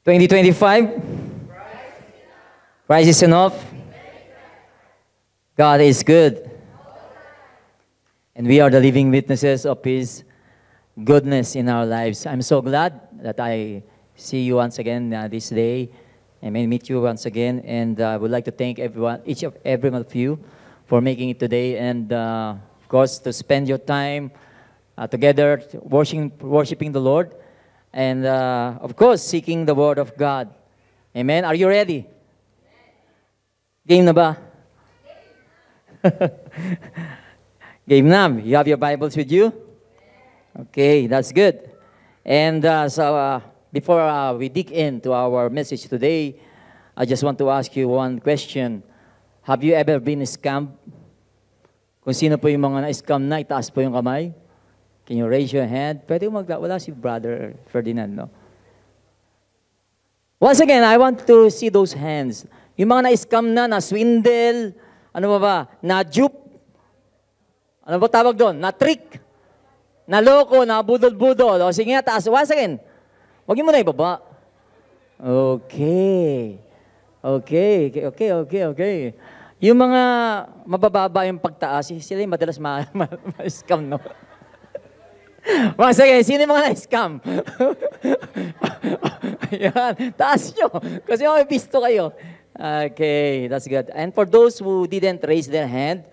2025? Christ is enough. God is good. And we are the living witnesses of His goodness in our lives. I'm so glad that I see you once again this day. I may meet you once again. And I would like to thank everyone, every one of you for making it today. And of course, to spend your time together worshiping the Lord. And of course, seeking the Word of God. Amen. Are you ready? Game na ba? Game na. You have your Bibles with you? Okay, that's good. And before we dig into our message today, I just want to ask you one question. Have you ever been scammed? Kung sino po yung mga na-scam na, itaas po yung kamay. Can you raise your hand? Pwede wala si Brother Ferdinand, no? Once again, I want to see those hands. Yung mga na-scam na, na-swindle, ano ba, na-dupe, ano ba tawag doon? Na-trick, na-loko, na-budol-budol. O sige nga, taas. Once again, huwag niyo muna ibaba. Okay. Yung mga mabababa yung pagtaas, sila yung madalas ma-scam, no? Once again, sino yung mga na-scam? Ayan, taas nyo. Kasi may pisto kayo. Okay, that's good. And for those who didn't raise their hand,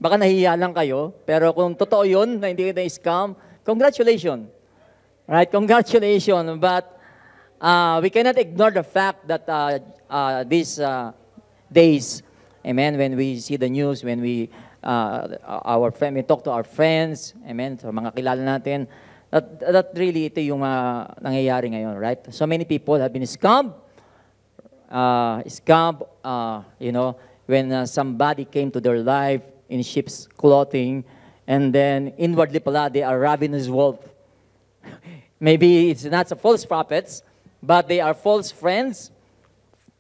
baka nahihiya lang kayo, pero kung totoo yun, na hindi kayo na-scam, congratulations. Right, congratulations. But we cannot ignore the fact that these days, amen, when we see the news, when we we talk to our friends, amen, so mga kilala natin, that really ito yung nangyayari ngayon, right? So many people have been scammed, when somebody came to their life in sheep's clothing, and then inwardly pala, they are ravenous wolf. Maybe it's not a false prophets, but they are false friends,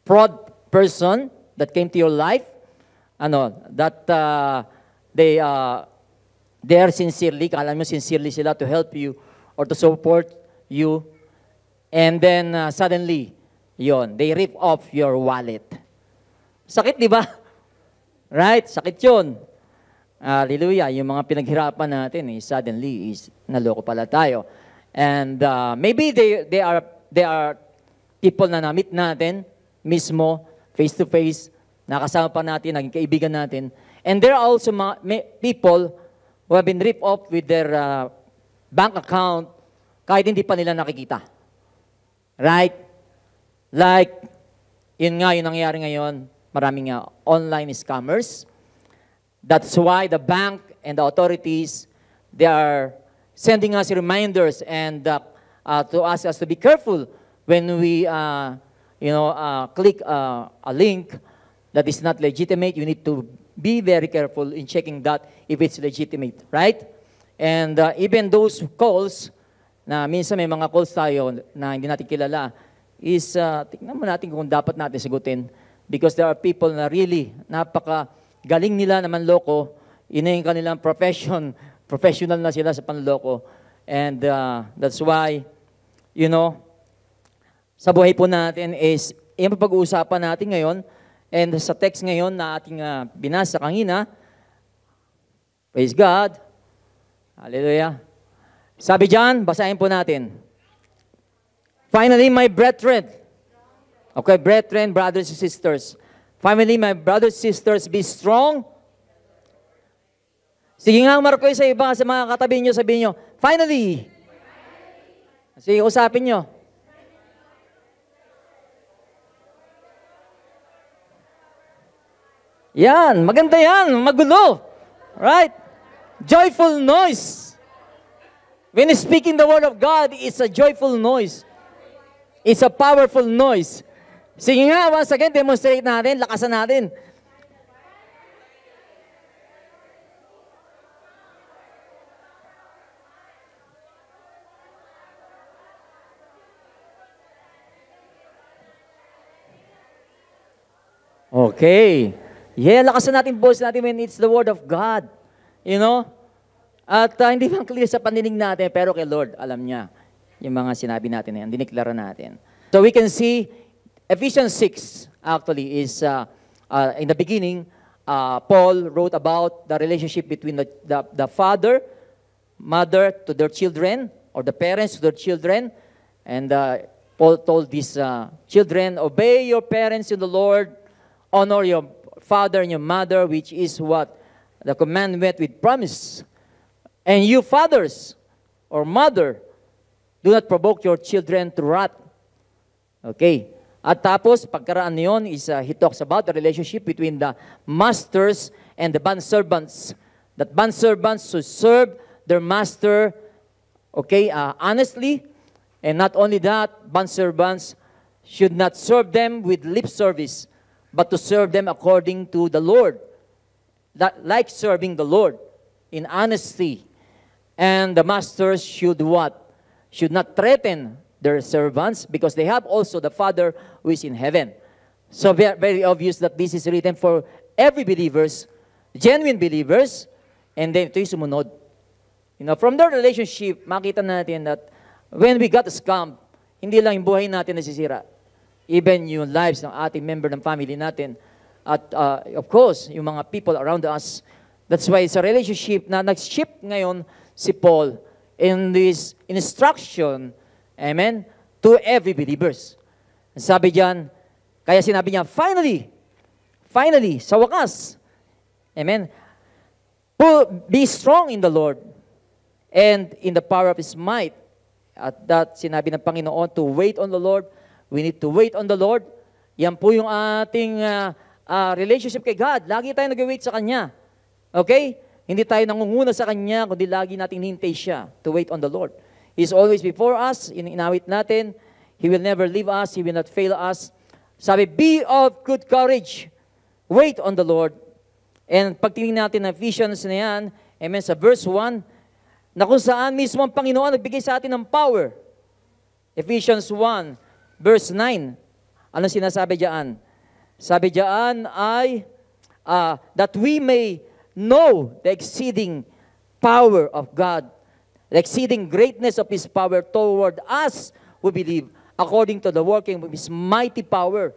fraud person that came to your life, they are sincerely, kala mo sincerely sila to help you or to support you, and then suddenly, they rip off your wallet. Sakit, di ba? Right? Sakit yun. Hallelujah. Yung mga pinaghirapan natin, suddenly, naloko pala tayo. And maybe they are people na na-meet natin mismo, face-to-face, nakasama pa natin, naging kaibigan natin. And there are also people who have been ripped off with their bank account kahit hindi pa nila nakikita. Right? Like, yun nga yung nangyayari ngayon, maraming online scammers. That's why the bank and the authorities, they are sending us reminders and to ask us to be careful when we, click a link that is not legitimate. You need to be very careful in checking that if it's legitimate, right? And even those calls, na minsan may mga calls tayo na hindi natin kilala, is tingnan mo natin kung dapat natin sagutin. Because there are people na really, napaka-galing nila na manloko, ina yung kanilang professional na sila sa panloko. And that's why, sa buhay po natin is, yung pag-uusapan natin ngayon, and sa text ngayon na ating binasa kanina, praise God, hallelujah. Sabi dyan, basahin po natin. Finally, my brethren, okay, brethren, brothers and sisters, finally, my brothers and sisters, be strong. Sige nga, Marco, sa iba, sa mga katabi nyo, sabihin nyo, finally. Sige, usapin nyo. Yan, maganda yan, magulo. Right? Joyful noise. When speaking the word of God, it's a joyful noise. It's a powerful noise. Sige nga, once again, demonstrate natin, lakasan natin. Okay. Yeah, lakasan natin voice natin when it's the word of God. At hindi man clear sa paninig natin, pero kay Lord, alam niya yung mga sinabi natin na yan, diniklara natin. So we can see Ephesians 6 actually is in the beginning, Paul wrote about the relationship between the father, mother to their children, or the parents to their children. And Paul told these children, obey your parents in the Lord, honor your father and your mother, which is what the commandment with promise. And you fathers or mother, do not provoke your children to wrath. Okay. At tapos, pagkaraan niyon is he talks about the relationship between the masters and the bondservants. That bondservants should serve their master, okay, honestly. And not only that, bondservants should not serve them with lip service, but to serve them according to the Lord. Like serving the Lord in honesty. And the masters should what? Should not threaten their servants because they have also the Father who is in heaven. So very, very obvious that this is written for every believers, genuine believers, and then ito'y sumunod. You know, from their relationship, makita natin that when we got scammed, hindi lang yung buhay natin nasisira. Even yung lives ng ating member ng family natin. At of course, yung mga people around us. That's why sa relationship na nag-ship ngayon si Paul in this instruction, amen, to every believers. Sabi diyan, kaya sinabi niya, finally, sa wakas, amen, be strong in the Lord and in the power of His might. At that, sinabi ng Panginoon to wait on the Lord. We need to wait on the Lord. Yan po yung ating relationship kay God. Lagi tayo nag-wait sa Kanya. Okay? Hindi tayo nangunguna sa Kanya, kundi lagi nating hinintay siya to wait on the Lord. He's always before us, inawit natin. He will never leave us, He will not fail us. Sabi, be of good courage. Wait on the Lord. And pagtingin natin ng Ephesians na yan, amen, sa verse 1, na kung saan mismo ang Panginoon nagbigay sa atin ng power. Ephesians 1, verse 9. Ano sinasabi diyan? Sabi diyan ay, that we may know the exceeding power of God, the exceeding greatness of His power toward us who believe, according to the working of His mighty power.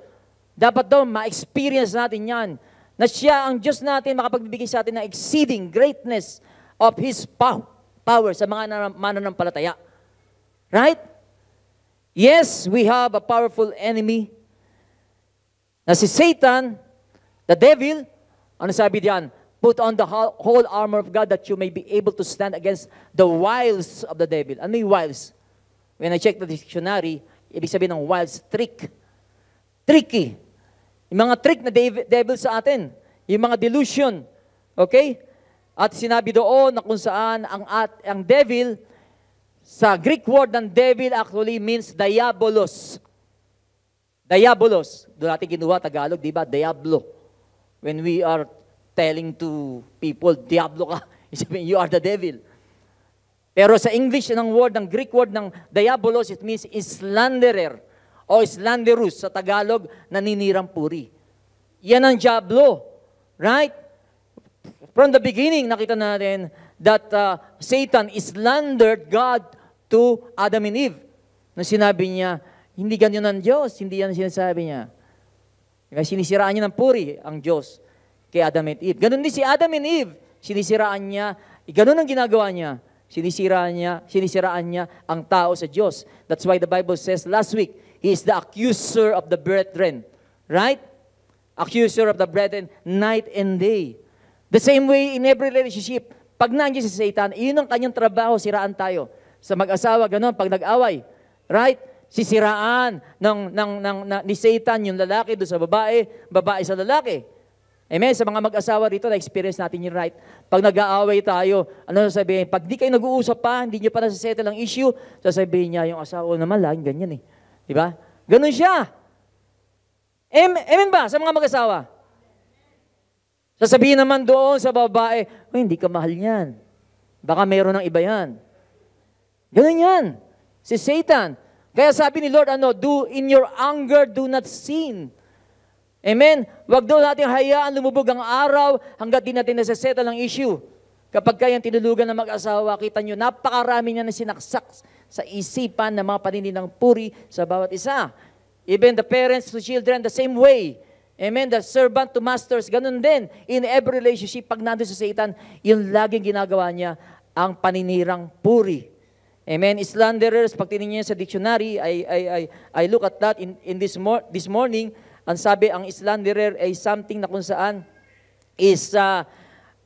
Dapat daw ma-experience natin yan, na siya ang Diyos natin makapagbibigay sa atin ng exceeding greatness of His power sa mga mananampalataya. Right? Yes, we have a powerful enemy na si Satan, the devil. Ano sabi diyan? Put on the whole armor of God that you may be able to stand against the wiles of the devil. Ano yung wiles? When I check the dictionary, ibig sabihin ng wiles, trick. Tricky. Yung mga trick na devil sa atin. Yung mga delusion. Okay? At sinabi doon na kung saan ang devil, sa Greek word ng devil actually means diabolos. Diabolos. Doon natin kinuha Tagalog, di ba? Diablo. When we are telling to people, Diablo ka, you are the devil. Pero sa English ng word, ng Greek word ng diabolos, it means slanderer o slanderous. Sa Tagalog, naninirang puri. Yan ang diablo. Right? From the beginning, nakita natin that Satan slandered God to Adam and Eve. Nung sinabi niya, hindi ganyan ang Diyos, hindi yan sinasabi niya. Kaya sinisiraan niya ng puri ang Diyos kay Adam and Eve. Ganun din si Adam and Eve, sinisiraan niya, ganun ang ginagawa niya, sinisiraan niya ang tao sa Diyos. That's why the Bible says last week, he is the accuser of the brethren. Right? Accuser of the brethren, night and day. The same way in every relationship, pag nandiyan si Satan, yun ang kanyang trabaho, siraan tayo. Sa mag-asawa, ganun, pag nag-away. Right? Sisiraan ni Satan yung lalaki doon sa babae, babae sa lalaki. Amen? Sa mga mag-asawa rito, na-experience natin yung right. Pag nag-aaway tayo, ano sasabihin? Pag di kayo nag-uusap pa, hindi nyo pa nasa-settle ang issue, sasabihin niya, yung asawa naman, laging ganyan eh. Diba? Ganun siya. Amen ba sa mga mag-asawa? Sasabihin naman doon sa babae, hindi ka mahal niyan. Baka meron ng iba yan. Ganun yan. Si Satan. Kaya sabi ni Lord, do in your anger, do not sin. Amen? Huwag daw natin hayaan lumubog ang araw hanggat di natin nasa-settle ang issue. Kapag kayang tinulugan ng mag-asawa, kita nyo, napakarami niya na sinaksak sa isipan ng mga panininang puri sa bawat isa. Even the parents to children, the same way. Amen? The servant to masters, ganun din. In every relationship, pag nandun sa Satan, yung laging ginagawa niya, ang paninirang puri. Amen? Slanderers, pag tinignan niyo sa dictionary, I look at that in this morning, ang sabi, ang slanderer ay something na kung saan is,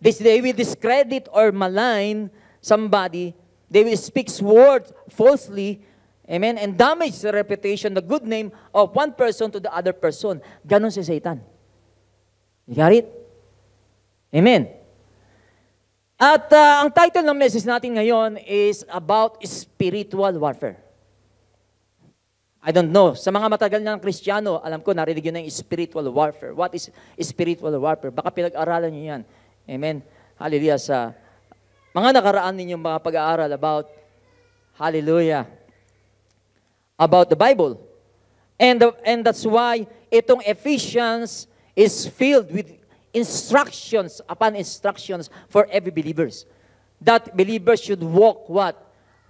they will discredit or malign somebody, they will speak words falsely, amen, and damage the reputation, the good name of one person to the other person. Ganon si Satan. You got it? Amen. At ang title ng message natin ngayon is about spiritual warfare. I don't know. Sa mga matagal ng Kristiyano, alam ko, narinig yun ng spiritual warfare. What is spiritual warfare? Baka pinag-aralan nyo yan. Amen. Hallelujah. Sa mga nakaraan ninyong mga pag-aaral about, hallelujah, about the Bible. And that's why itong Ephesians is filled with instructions upon instructions for every believers. That believers should walk what?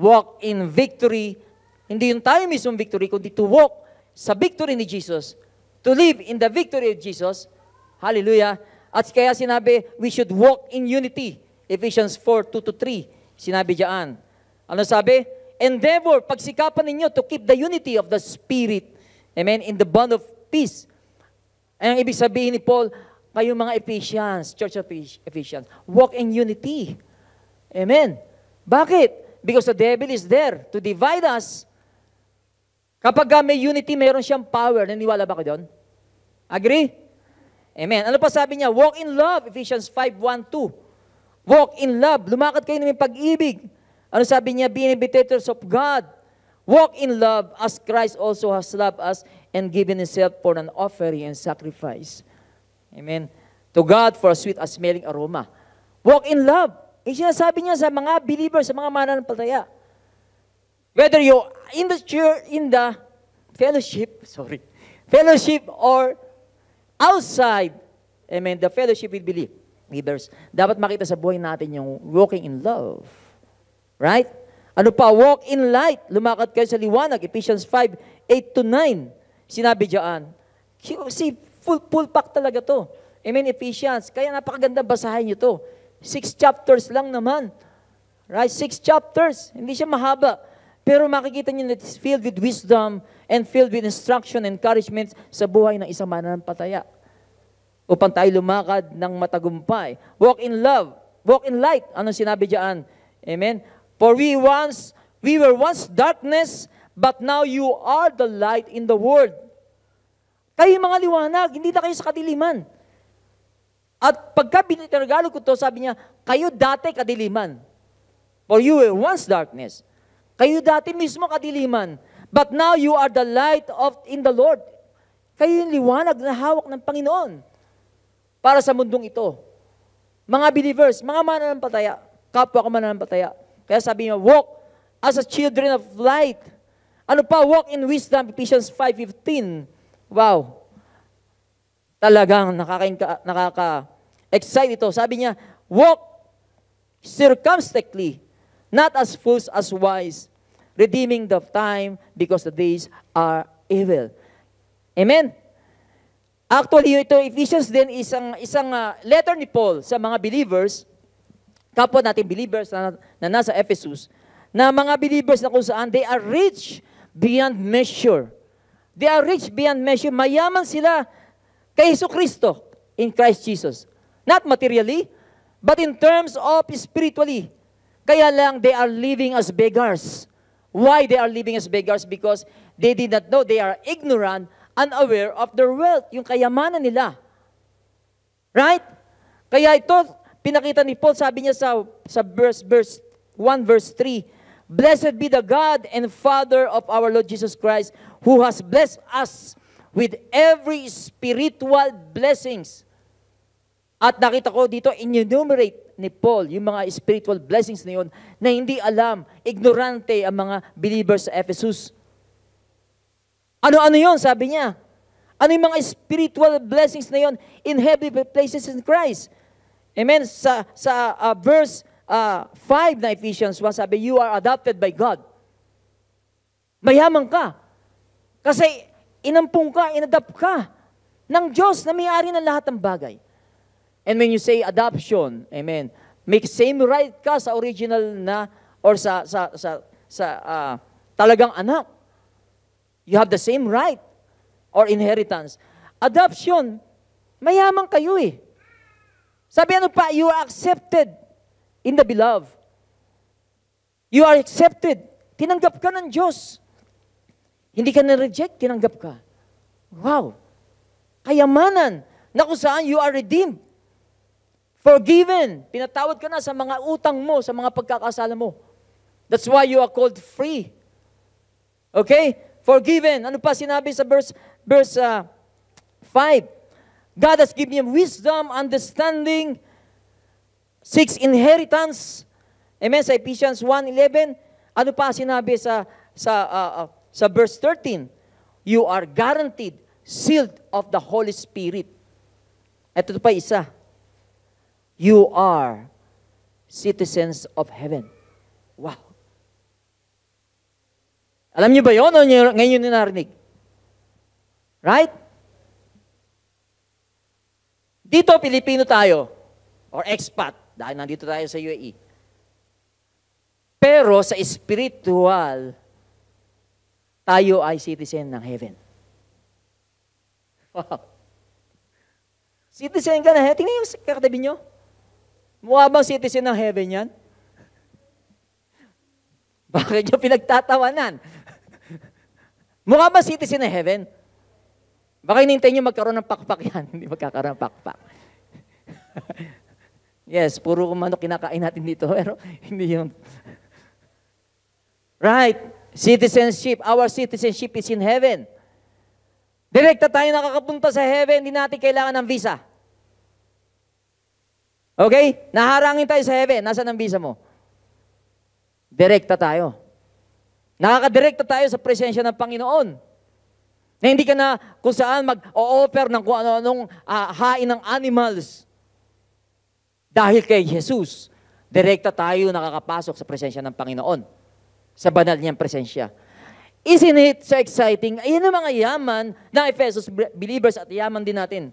Walk in victory. Hindi yung tayo mismong victory, kundi to walk sa victory ni Jesus. To live in the victory of Jesus. Hallelujah. At kaya sinabi, we should walk in unity. Ephesians 4:2-3. Sinabi diyan. Ano sabi? Endeavor, pagsikapan ninyo to keep the unity of the Spirit. Amen? In the bond of peace. Ang ibig sabihin ni Paul, kayo mga Ephesians, Church of Ephesians, walk in unity. Amen? Bakit? Because the devil is there to divide us. Kapag may unity, mayroon siyang power. Naniwala ba ko doon? Agree? Amen. Ano pa sabi niya? Walk in love. Ephesians 5:1-2. Walk in love. Lumakad kayo ng pag-ibig. Ano sabi niya? Be imitators of God. Walk in love as Christ also has loved us and given Himself for an offering and sacrifice. Amen. To God for a sweet and smelling aroma. Walk in love. Sinasabi niya sa mga believers, sa mga mananampalataya. Whether you're in the church, in the fellowship or outside, amen, the fellowship with believers, dapat makita sa buhay natin yung walking in love. Right? Ano pa? Walk in light. Lumakad kayo sa liwanag. Ephesians 5:8-9. Sinabi diyan. See, full pack talaga to. Amen, Ephesians. Kaya napakaganda basahin nyo to. 6 chapters lang naman. Right? 6 chapters. Hindi siya mahaba. Pero makikita nyo na it's filled with wisdom and filled with instruction and encouragement sa buhay ng isang mananampalataya. Upang tayo lumakad ng matagumpay. Walk in love. Walk in light. Anong sinabi diyan? Amen? For we were once darkness, but now you are the light in the world. Kayo mga liwanag, hindi na kayo sa kadiliman. At pagka binitaragalog ko to, sabi niya, kayo dati kadiliman. For you were once darkness. Kayo dati mismo kadiliman. But now you are the light in the Lord. Kayo yung liwanag na hawak ng Panginoon. Para sa mundong ito. Mga believers, mga mananampalataya, kapwa ko mananampalataya. Kaya sabi niya, walk as a children of light. Ano pa? Walk in wisdom, Ephesians 5:15. Wow. Talagang nakaka-excite ito. Sabi niya, walk circumspectly, not as fools as wise, redeeming the time because the days are evil. Amen? Actually, ito, Ephesians din, isang letter ni Paul sa mga believers, kapwa natin believers na nasa Ephesus, na mga believers na kung saan they are rich beyond measure. They are rich beyond measure. Mayaman sila kay Jesucristo in Christ Jesus. Not materially, but in terms of spiritually. Kaya lang they are living as beggars. Why they are living as beggars? Because they did not know, they are ignorant, unaware of their wealth, yung kayamanan nila. Right? Kaya ito, pinakita ni Paul, sabi niya sa verse 1, verse 3, Blessed be the God and Father of our Lord Jesus Christ, who has blessed us with every spiritual blessings. At nakita ko dito, enumerate ni Paul yung mga spiritual blessings na yun na hindi alam, ignorante ang mga believers sa Ephesus. Ano-ano yun, sabi niya? Ano yung mga spiritual blessings na yun in heavenly places in Christ? Amen? Sa verse 5 na Ephesians 1, sabi, you are adopted by God. Mayaman ka. Kasi inampung ka, inadapt ka ng Diyos na may-ari ng lahat ng bagay. And when you say adoption, amen, make same right ka sa original na or sa talagang anak. You have the same right or inheritance. Adoption, mayaman kayo eh. Sabi ano pa, you are accepted in the beloved. You are accepted. Tinanggap ka ng Diyos. Hindi ka na-reject, tinanggap ka. Wow! Kayamanan na kung saan you are redeemed. Forgiven. Pinatawad ka na sa mga utang mo, sa mga pagkakasala mo. That's why you are called free. Okay? Forgiven. Ano pa sinabi sa verse 5? God has given him wisdom, understanding, 6 inheritance. Amen? Sa Ephesians 1:11, ano pa sinabi sa verse 13? You are guaranteed, sealed of the Holy Spirit. Ito pa isa. You are citizens of heaven. Wow. Alam niyo ba yun? O ngayon nyo narinig? Right? Dito, Pilipino tayo. Or expat. Dahil nandito tayo sa UAE. Pero sa spiritual, tayo ay citizen ng heaven. Wow. Citizen ka na heaven. Tingnan yung kakatabi nyo. Mukha bang citizen ng heaven yan? Bakit nyo pinagtatawanan? Mukha ba citizen ng heaven? Baka hinintay nyo magkaroon ng pakpak yan. Hindi magkakaroon ng pakpak. Yes, puro kumano kinakain natin dito. Pero hindi yun. Right. Citizenship. Our citizenship is in heaven. Direkta tayo nakakapunta sa heaven. Hindi natin kailangan ng visa. Okay? Naharangin tayo sa heaven. Nasaan ang visa mo? Direkta tayo. Nakakadirekta tayo sa presensya ng Panginoon. Na hindi ka na kung saan mag-o-offer ng kung ano-anong hain ng animals. Dahil kay Jesus, direkta tayo nakakapasok sa presensya ng Panginoon. Sa banal niyang presensya. Isn't it so exciting? Ayan ang mga yaman ng Ephesus believers at yaman din natin.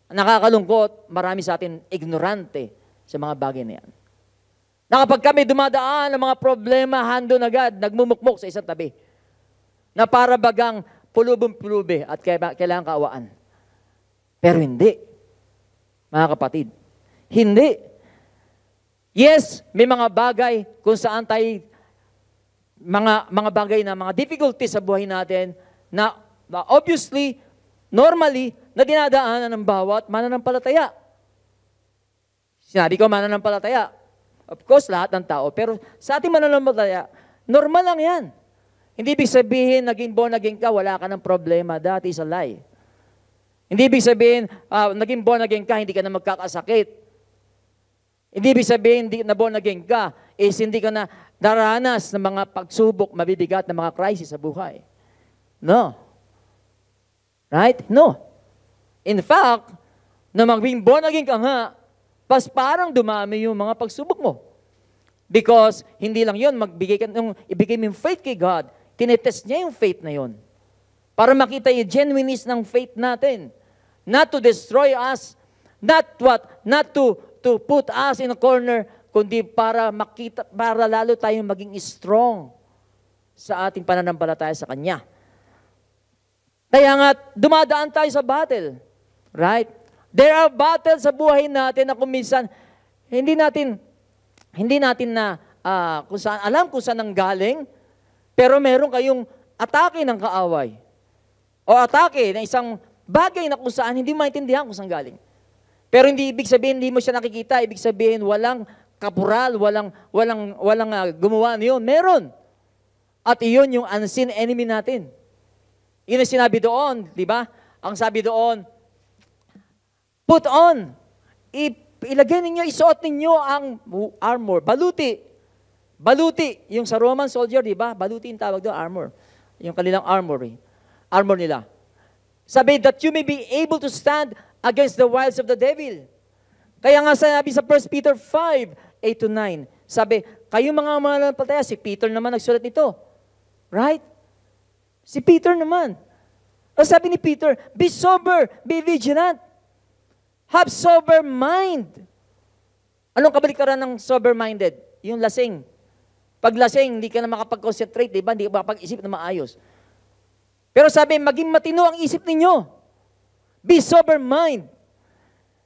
Nakakalungkot, marami sa atin ignorante sa mga bagay na yan. Na kapag kami dumadaan ng mga problema, handon agad, nagmumukmok sa isang tabi. Na para bagang pulubong-pulube at kailangan kaawaan. Pero hindi. Mga kapatid, hindi. Yes, may mga bagay kung saan tayo, mga bagay na mga difficulties sa buhay natin na obviously, normally, na dinadaanan ng bawat mananampalataya. Sinabi ko mananampalataya. Of course, lahat ng tao. Pero sa ating mananampalataya, normal lang yan. Hindi ibig sabihin, naging born again ka, wala ka ng problema. That is a lie. Hindi ibig sabihin, naging born again ka, hindi ka na magkakasakit. Hindi ibig sabihin, hindi na born again ka, is hindi ka na daranas ng mga pagsubok, mabibigat na mga crisis sa buhay. No. Right? No. In fact, na maging born again ka nga, pas parang dumami yung mga pagsubok mo. Because hindi lang yun, ibigay mo yung faith kay God, tinetest niya yung faith na yun. Para makita yung genuineness ng faith natin. Not to destroy us, not to put us in a corner, kundi para makita, para lalo tayong maging strong sa ating pananampalataya sa Kanya. Kaya nga, dumadaan tayo sa battle. Right? There are battles sa buhay natin na kung minsan, hindi natin na kung saan, alam kung saan ang galing, pero meron kayong atake ng kaaway. O atake ng isang bagay na kung saan hindi maintindihan kung saan galing. Pero hindi ibig sabihin, hindi mo siya nakikita. Ibig sabihin, walang kapural, walang gumawa niyon. Meron. At iyon yung unseen enemy natin. Yun ang sinabi doon, di ba? Ang sabi doon, put on. Ilagay ninyo, isuot ninyo ang armor. Baluti. Baluti. Yung sa Roman soldier, di ba? Baluti yung tawag doon, armor. Yung kanilang armor nila. Sabi, that you may be able to stand against the wiles of the devil. Kaya nga sabi sa 1 Peter 5:8-9, sabi, kayo mga mananampalataya, si Peter naman nagsulat nito. Right? Si Peter naman. Ang sabi ni Peter, be sober, be vigilant. Have sober mind. Anong kabaliktaran ng sober-minded? Yung lasing. Pag lasing, hindi ka na makapag-concentrate, di ba? Hindi ka makapag-isip na maayos. Pero sabi, maging matino ang isip ninyo. Be sober mind.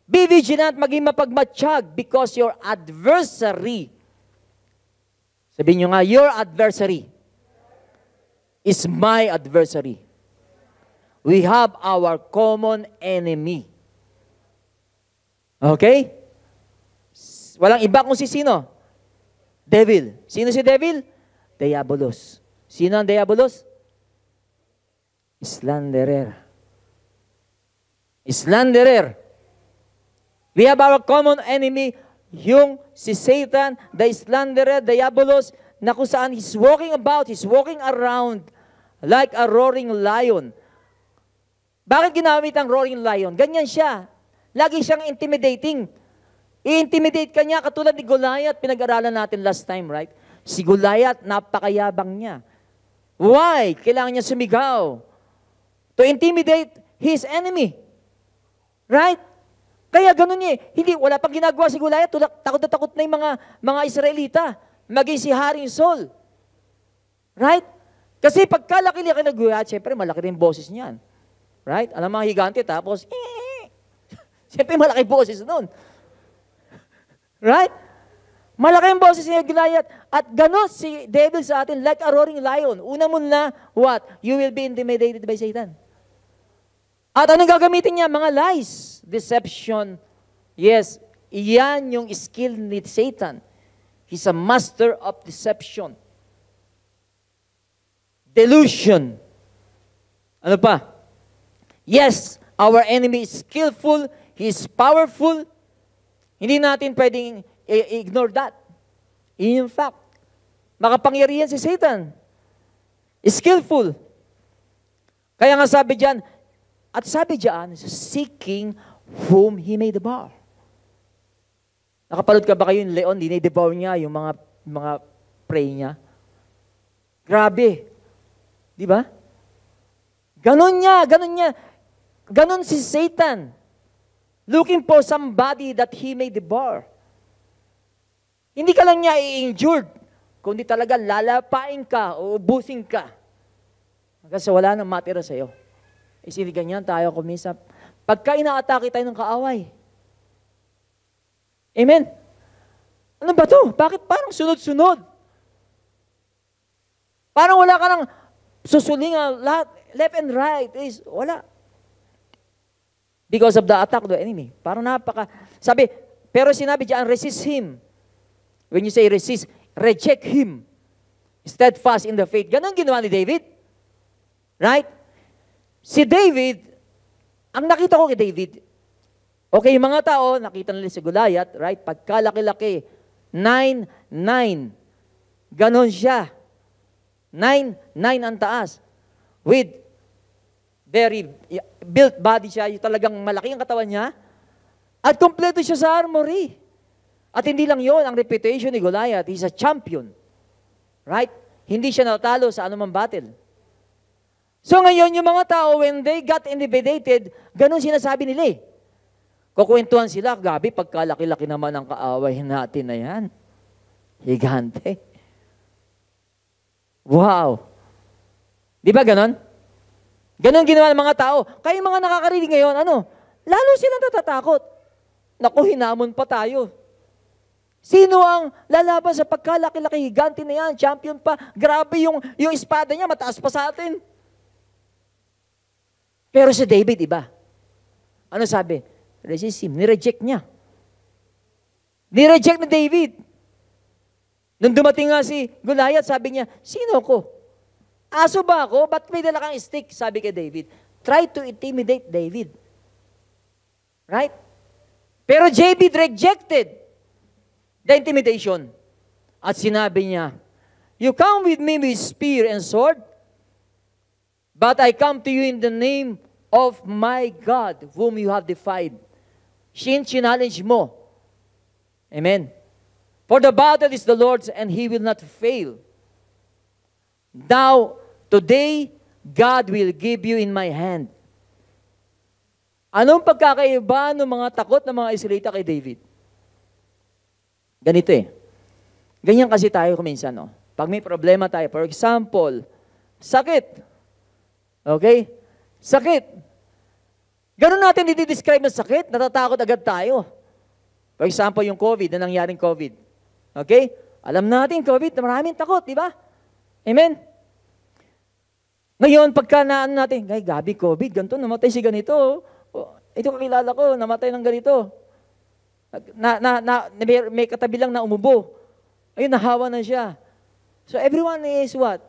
Be vigilant, maging mapagmatsyag because your adversary, sabihin nyo nga, your adversary is my adversary. We have our common enemy. Okay? Walang iba kung si sino? Devil. Sino si devil? Diabolos. Sino ang diabolos? Slanderer. Slanderer. We have our common enemy, yung si Satan, the slanderer, diabolos, na kung saan he's walking around like a roaring lion. Bakit ginamit ang roaring lion? Ganyan siya. Lagi siyang intimidating. I-intimidate ka niya katulad ni Goliath, pinag-aralan natin last time, right? Si Goliath, napakayabang niya. Why? Kailangan niya sumigaw. To intimidate his enemy. Right? Kaya ganun niya. Hindi, wala pang ginagawa si Goliath. Takot na takot na yung mga Israelita. Maging si Haring Saul. Right? Kasi pagkalaki-laki na Goliath, siyempre malaki rin boses niyan. Right? Alam mga higante, tapos, siyempre malaki boses nun. Right? Malaki ang boses ni Goliath. At ganon si devil sa atin, like a roaring lion. Una mo na, what? You will be intimidated by Satan. At anong gagamitin niya? Mga lies. Deception. Yes, iyan yung skill ni Satan. He's a master of deception. Delusion. Ano pa? Yes, our enemy is skillful. He is powerful. Hindi natin pwedeng ignore that. In fact, makapangyarihan si Satan. Skillful. Kaya nga sabi diyan, seeking whom he may devour. Nakapanood ka ba kayo yung leon, dine-devour niya yung mga prey niya? Grabe. Di ba? Ganon niya. Ganon si Satan. Looking for somebody that he may devour. Hindi ka lang niya i-injured, kundi talaga lalapain ka o ubusin ka. Kasi wala nang matira sa'yo. Isili ganyan tayo kumisa. Pagka ina-atake tayo ng kaaway. Amen? Ano ba to? Bakit parang sunod-sunod? Parang wala ka nang susulingan lahat, left and right. Wala. Because of the attack of the enemy. Parang pero sinabi diyan, resist him. When you say resist, reject him. Steadfast in the faith. Ganon ginawa ni David. Right? Si David, ang nakita ko kay David, okay, yung mga tao, nakita nila si Goliath, right? Pagkalaki-laki, 9'9". Ganon siya. 9'9" ang taas. With very built body siya, yung talagang malaki ang katawan niya. At kompleto siya sa armory. At hindi lang yon ang reputation ni Goliath. He's a champion. Right? Hindi siya natalo sa anumang battle. So ngayon, yung mga tao, when they got intimidated, ganun sinasabi nila eh. Kukwentuhan sila, gabi, pagkalaki-laki naman ang kaaway natin na yan. Higante. Wow. Di ba ganun? Ganun ginawa ng mga tao. Kaya yung mga nakakarinig ngayon, lalo silang natatakot. Naku, hinamon pa tayo. Sino ang lalaban sa pagkalaki-laki higante na yan? Champion pa. Grabe yung espada niya, mataas pa sa atin. Pero si David, iba. Ano sabi? Resist him. Nireject niya. Nireject ni David. Nung dumating nga si Goliath, sabi niya, sino ko? Aso ba ako? Ba't may dala kang stick? Sabi kay David. Try to intimidate David. Right? Pero David rejected the intimidation. At sinabi niya, you come with me with spear and sword, but I come to you in the name of my God, whom you have defied. Challenge mo. Amen. For the battle is the Lord's, and He will not fail. Now, today, God will give you in my hand. Anong pagkakaiba ng mga takot ng mga Israelita kay David? Ganito eh. Ganyan kasi tayo kuminsan, no? Pag may problema tayo, for example, sakit. Okay? Sakit. Ganun natin i-describe ng sakit, natatakot agad tayo. For example, yung COVID, na nangyaring COVID. Okay? Alam natin, COVID, maraming takot, di ba? Amen? Ngayon, pagka naano natin, ay, gabi, COVID, ganito, namatay si ganito. Ito kakilala ko, namatay ng ganito. May katabi lang na umubo. Ayun, nahawa na siya. So everyone is what?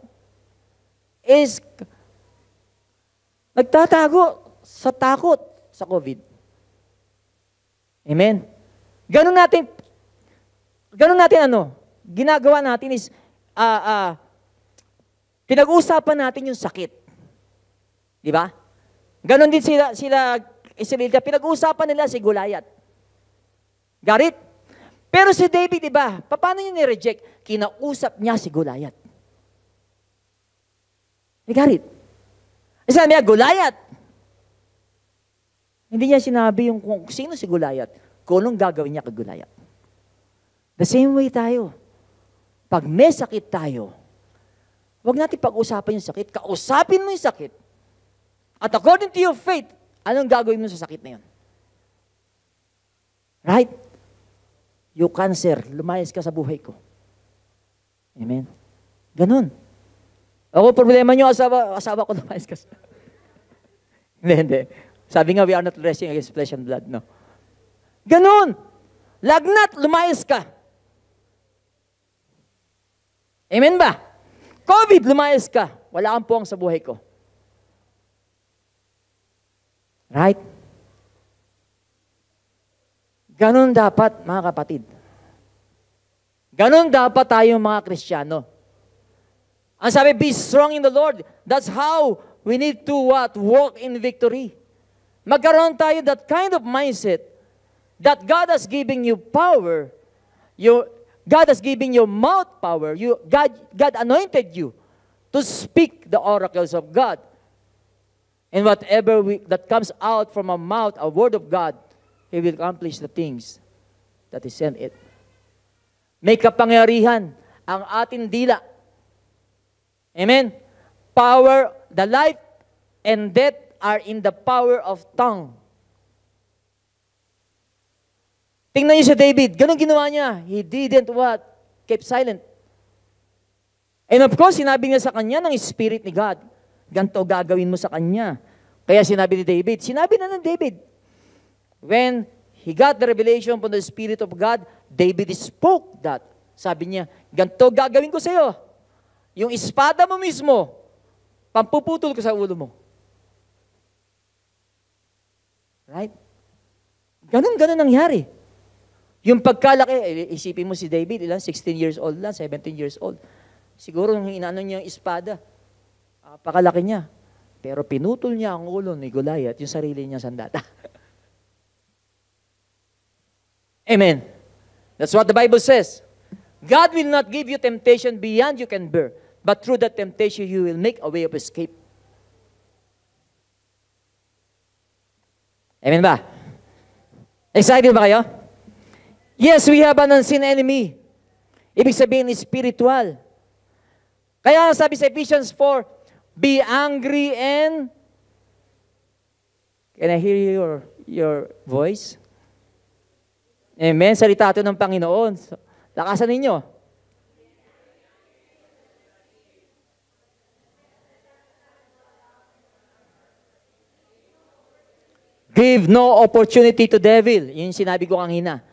Is nagtatago sa takot sa COVID. Amen? Ganun natin ginagawa natin is, pinag-uusapan natin yung sakit. Di ba? Ganon din sila Israelita, pinag-uusapan nila si Goliath. Got it? Pero si David, di ba? Paano niya ni-reject? Kinausap niya si Goliath. You got it? Sabi niya, Goliath. Hindi niya sinabi yung kung sino si Goliath, kung anong gagawin niya kay Goliath. The same way tayo. Pag may sakit tayo, huwag natin pag-usapan yung sakit. Kausapin mo yung sakit. At according to your faith, anong gagawin mo sa sakit na yun? Right? Yung cancer, lumayas ka sa buhay ko. Amen? Ganun. Ako, problema nyo, asawa ko lumayas ka sa... Hindi. Sabi nga, we are not wrestling against flesh and blood, no? Ganun. Lagnat, lumayas ka. Amen ba? COVID, lumayas ka. Wala kang puwang sa buhay ko. Right? Ganon dapat, mga kapatid. Ganon dapat tayong mga Kristiyano. Ang sabi, be strong in the Lord. That's how we need to what? Walk in victory. Magkaroon tayo that kind of mindset that God has given you power. God has given you mouth power. God anointed you to speak the oracles of God. And whatever that comes out from a mouth, a word of God, He will accomplish the things that He sent it. May kapangyarihan ang ating dila. Amen? Power, the life and death are in the power of tongue. Tingnan niyo si David, ganun ginawa niya. He didn't what? Kept silent. And of course, sinabi niya sa kanya ng Spirit ni God, ganito gagawin mo sa kanya. Kaya sinabi ni David, sinabi na ng David, when he got the revelation from the Spirit of God, David spoke that. Sabi niya, ganito gagawin ko sa iyo. Yung espada mo mismo, pampuputol ko sa ulo mo. Right? Ganun nangyari. Yung pagkalaki, isipin mo si David, 16 years old lang, 17 years old. Siguro yung inaano niya yung espada, pakalaki niya. Pero pinutol niya ang ulo ni Goliath, yung sarili niya sandata. Amen. That's what the Bible says. God will not give you temptation beyond you can bear, but through that temptation you will make a way of escape. Amen ba? Excited ba kayo? Yes, we have an unseen enemy. Ibig sabihin, spiritual. Kaya sabi sa Ephesians 4, be angry and... Can I hear your voice? Amen. Salita ito ng Panginoon. Lakasan ninyo. Give no opportunity to devil. Yun yung sinabi ko kanina.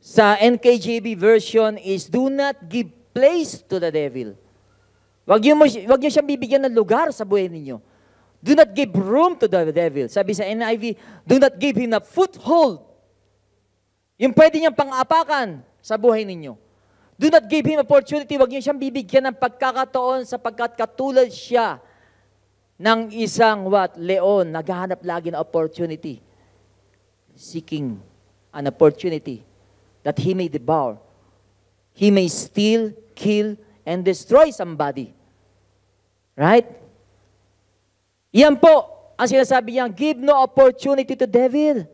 Sa NKJV version is, do not give place to the devil. Wag niyo siyang bibigyan ng lugar sa buhay ninyo. Do not give room to the devil. Sabi sa NIV, do not give him a foothold. Yung pwede niyang pang-apakan sa buhay ninyo. Do not give him opportunity. Wag niyo siyang bibigyan ng pagkakataon sapagkat katulad siya ng isang leon, naghahanap lagi ng opportunity. Seeking an opportunity that he may devour. He may steal, kill, and destroy somebody. Right? Yan po ang sinasabi niya, give no opportunity to devil.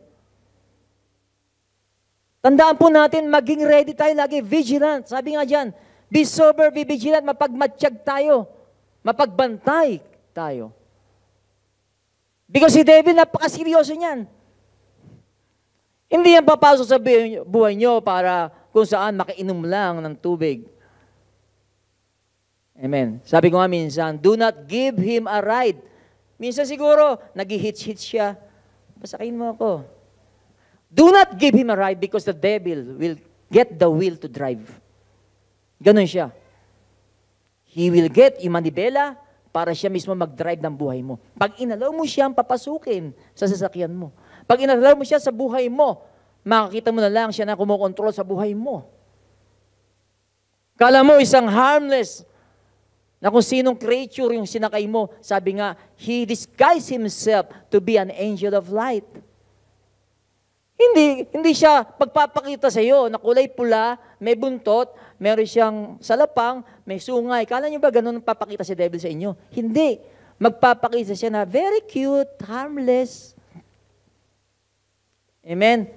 Tandaan po natin, maging ready tayo lagi, vigilant. Sabi nga dyan, be sober, be vigilant, mapagmatsyag tayo, mapagbantay tayo. Because si devil, napakaseryoso niyan. Hindi yan papasok sa buhay nyo para kung saan makainom lang ng tubig. Amen. Sabi ko nga minsan, do not give him a ride. Minsan siguro, nag-hitch-hitch siya. Pasakayin mo ako. Do not give him a ride because the devil will get the will to drive. Ganon siya. He will get yung manibela para siya mismo mag-drive ng buhay mo. Pag inalaw mo siyang papasukin sa sasakyan mo, pag inalaw mo siya sa buhay mo, makakita mo na lang siya na kumukontrol sa buhay mo. Kala mo isang harmless na kung sinong creature yung sinakay mo, sabi nga, he disguised himself to be an angel of light. Hindi siya pagpapakita sa iyo na kulay pula, may buntot, meron siyang salapang, may sungay. Kala niyo ba ganun papakita si devil sa inyo? Hindi. Magpapakita siya na very cute, harmless. Amen.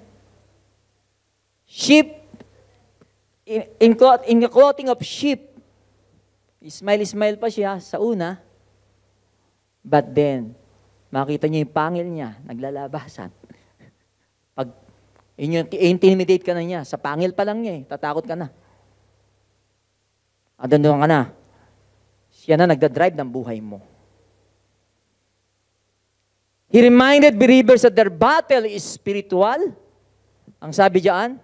Sheep, in the clothing of sheep, smile pa siya sa una, but then, makita niyo yung pangil niya, naglalabasan. Pag intimidate ka na niya, sa pangil pa lang niya tatakot ka na. At doon ka na. Siya na nagdadrive ng buhay mo. He reminded believers that their battle is spiritual. Ang sabi diyan,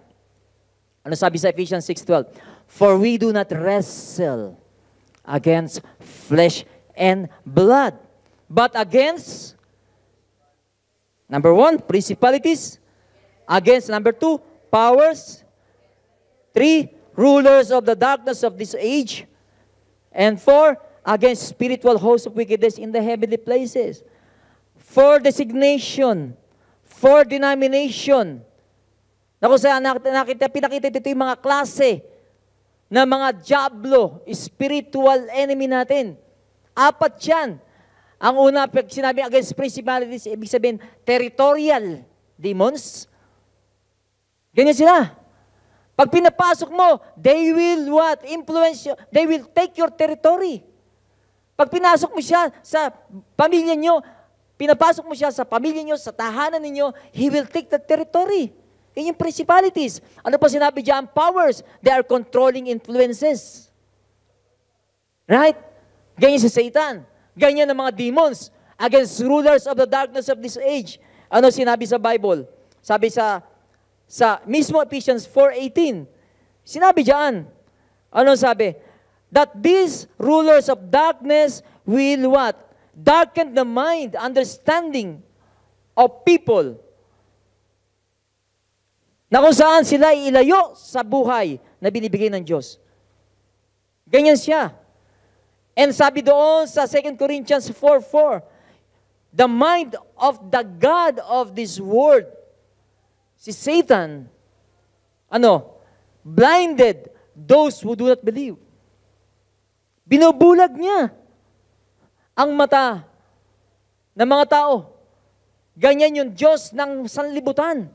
ano sabi sa Ephesians 6:12? For we do not wrestle against flesh and blood, but against, number 1, principalities, against, number 2, powers, 3, rulers of the darkness of this age, and 4, against spiritual hosts of wickedness in the heavenly places. 4 designation, 4 denomination. Pinakita dito yung mga klase na mga diablo, spiritual enemy natin. 4 yan. Ang una, pag sinabi against principalities, ibig sabihin, territorial demons. Ganyan sila. Pag pinapasok mo, they will what? Influence you. They will take your territory. Pag pinasok mo siya sa pamilya nyo, pinapasok mo siya sa pamilya nyo, sa tahanan ninyo, he will take the territory. Yun yung principalities. Ano pa sinabi diyan? Powers. They are controlling influences. Right? Ganyan si Satan. Ganyan ang mga demons against rulers of the darkness of this age. Ano sinabi sa Bible? Sabi sa mismo Ephesians 4:18. Sinabi diyan. Ano sabi? That these rulers of darkness will what? Darken the mind, understanding of people. Na kung saan sila ilayo sa buhay na binibigay ng Diyos. Ganyan siya. And sabi doon sa 2 Corinthians 4:4, the mind of the God of this world, si Satan, blinded those who do not believe. Binubulag niya ang mata ng mga tao. Ganyan yung Diyos ng sanlibutan.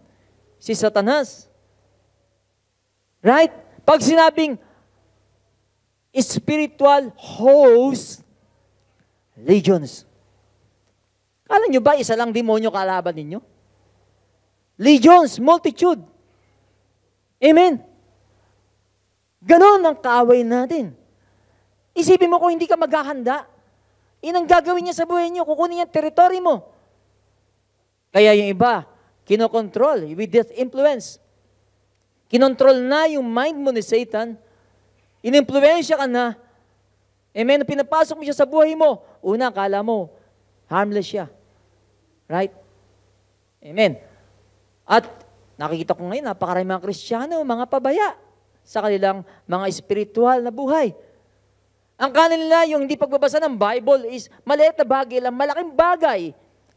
Si Satanas. Right? Pag sinabing spiritual host, legions. Kala nyo ba isa lang demonyo kalaban ninyo? Legions, multitude. Amen. Ganon ang kaaway natin. Isipin mo kung hindi ka maghahanda, inang gagawin niya sa buhay niyo, kukunin niya territory mo. Kaya yung iba, kinokontrol with this influence. Kinontrol na yung mind mo ni Satan. Inimpluwensya ka na. Amen. Pinapasok mo siya sa buhay mo. Una, akala mo, harmless siya. Right? Amen. At nakikita ko ngayon, napakarami mga Kristiyano, mga pabaya sa kanilang mga spiritual na buhay. Ang kanila, yung hindi pagbabasa ng Bible is maliit na bagay lang, malaking bagay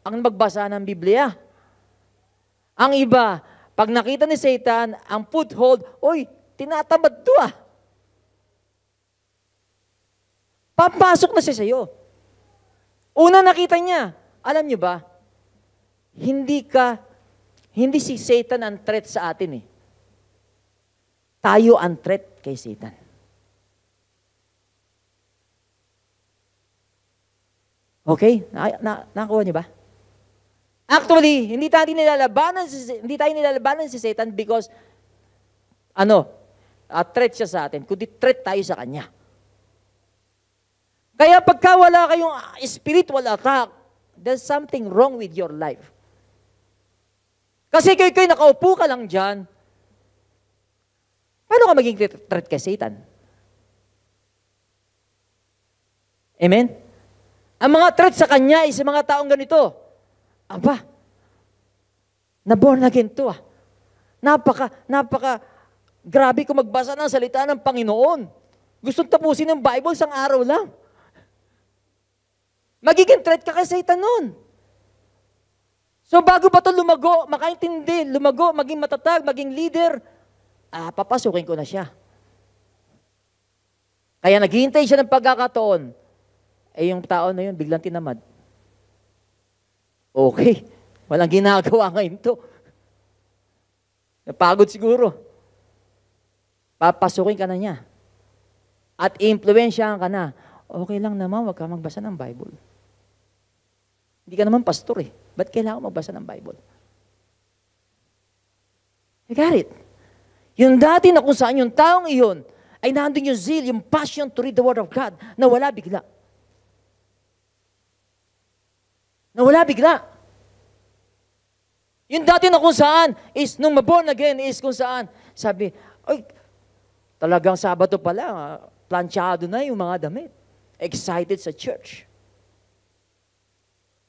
ang magbasa ng Biblia. Ang iba, pag nakita ni Satan, ang foothold, tinatamad to ah. Papasok na siya sa'yo. Una nakita niya, Alam nyo ba, hindi si Satan ang threat sa atin eh. Tayo ang threat kay Satan. Okay? Nakakuha niyo ba? Actually, hindi tayo nilalabanan si Satan because threat siya sa atin, kundi threat tayo sa kanya. Kaya pagka wala kayong spiritual attack, there's something wrong with your life. Kasi kayo nakaupo ka lang dyan, paano ka maging threat kay Satan? Amen? Ang mga threat sa kanya ay sa mga taong ganito. Aba, na-born again to ah. Grabe kung magbasa ng salita ng Panginoon. Gustong tapusin ng Bible isang araw lang. Magiging threat ka kay Satan nun. So bago pa ito lumago, makaintindi, maging matatag, maging leader, papasukin ko na siya. Kaya naghihintay siya ng pagkakataon, yung tao na yun, biglang tinamad. Okay, walang ginagawa ngayon to. Napagod siguro. Papasukin ka na niya. At i-influensyahan ka na. Okay lang naman, wag ka magbasa ng Bible. Hindi ka naman pastor eh. Ba't kailangan magbasa ng Bible? You got it? Yung dati na kung saan yung taong iyon, ay nandun yung zeal, yung passion to read the Word of God, na wala bigla. Nawala bigla. Yung dati na kung saan, is nung maborn again, is kung saan, sabi, ay, talagang Sabado pala, planchado na yung mga damit. Excited sa church.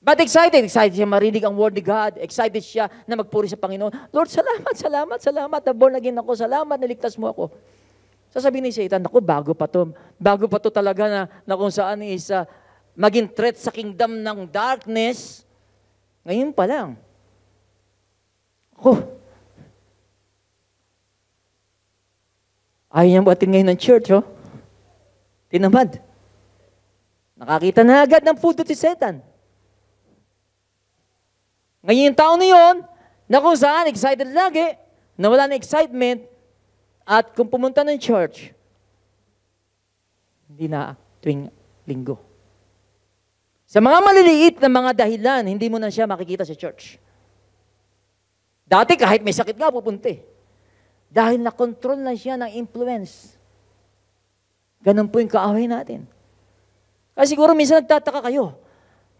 But excited siya marinig ang word ni God. Excited siya na magpuri sa Panginoon. Lord, salamat. Na born again ako. Salamat, naligtas mo ako. Sasabihin ni Satan, naku, bago pa to talaga na kung saan is maging threat sa kingdom ng darkness. Ngayon pa lang. Ayaw niyang buhatin ngayon ng church, oh. Tinamad. Nakakita na agad ng pudot si Satan. Ngayon yung tao na yun, na kung saan, excited lagi, na wala na excitement, at kung pumunta ng church, hindi na tuwing linggo. Sa mga maliliit na mga dahilan, hindi mo na siya makikita sa church. Dati kahit may sakit nga, pupunta eh. Dahil na-control na siya ng influence. Ganun po yung kaaway natin. Kasi siguro minsan nagtataka kayo,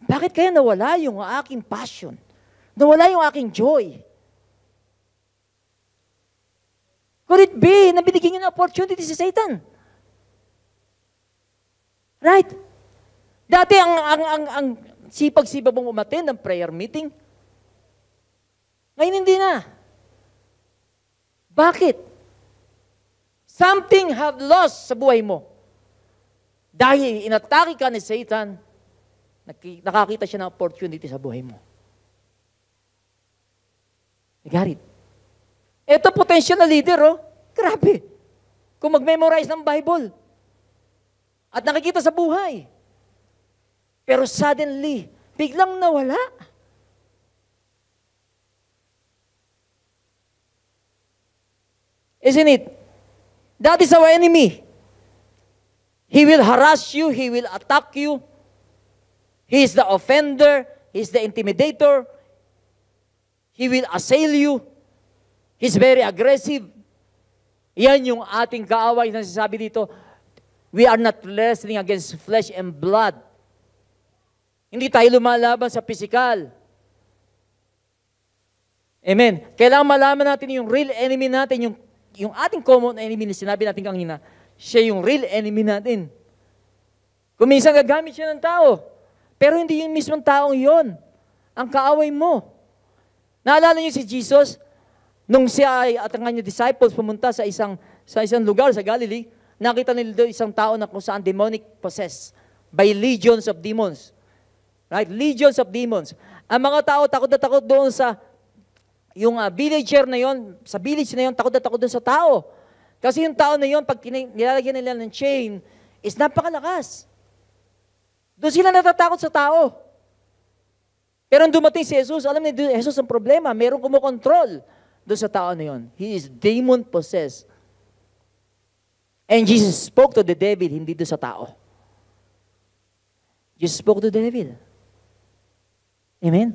bakit kaya nawala yung aking passion? Nawala yung aking joy? Could it be na binigyan niyo ng opportunity si Satan? Right? Dati ang sipag-sipag mong umattend ng prayer meeting. Ngayon hindi na. Bakit? Something have lost sa buhay mo. Dahil inatake ka ni Satan, nakakita siya ng opportunity sa buhay mo. You got it? Ito potential na leader, oh. Grabe. Kung mag-memorize ng Bible. At nakikita sa buhay. Pero suddenly, biglang nawala. Isn't it? That is our enemy. He will harass you. He will attack you. He is the offender. He is the intimidator. He will assail you. He's very aggressive. Yan yung ating kaaway na sinasabi dito. We are not wrestling against flesh and blood. Hindi tayo lumalaban sa physical. Amen. Kailangan malaman natin yung real enemy natin, yung ating common enemy na sinabi natin kanina, siya yung real enemy natin. Kung minsan gagamit siya ng tao, pero hindi yung mismong taong yon ang kaaway mo. Naalala niyo si Jesus, nung siya at ang kanyang disciples pumunta sa isang lugar sa Galilee, nakita nila doon isang tao na kung saan demonic possessed by legions of demons. Right? Legions of demons. Ang mga tao takot na takot doon sa yung villager na yon, sa village na yon, takot na takot doon sa tao. Kasi yung tao na yon, pag nilalagyan nila ng chain, is napakalakas. Doon sila natatakot sa tao. Pero nung dumating si Jesus, alam ni Jesus ang problema, merong kumokontrol doon sa tao na yun. He is demon-possessed. And Jesus spoke to the devil, hindi doon sa tao. Jesus spoke to the devil. Amen?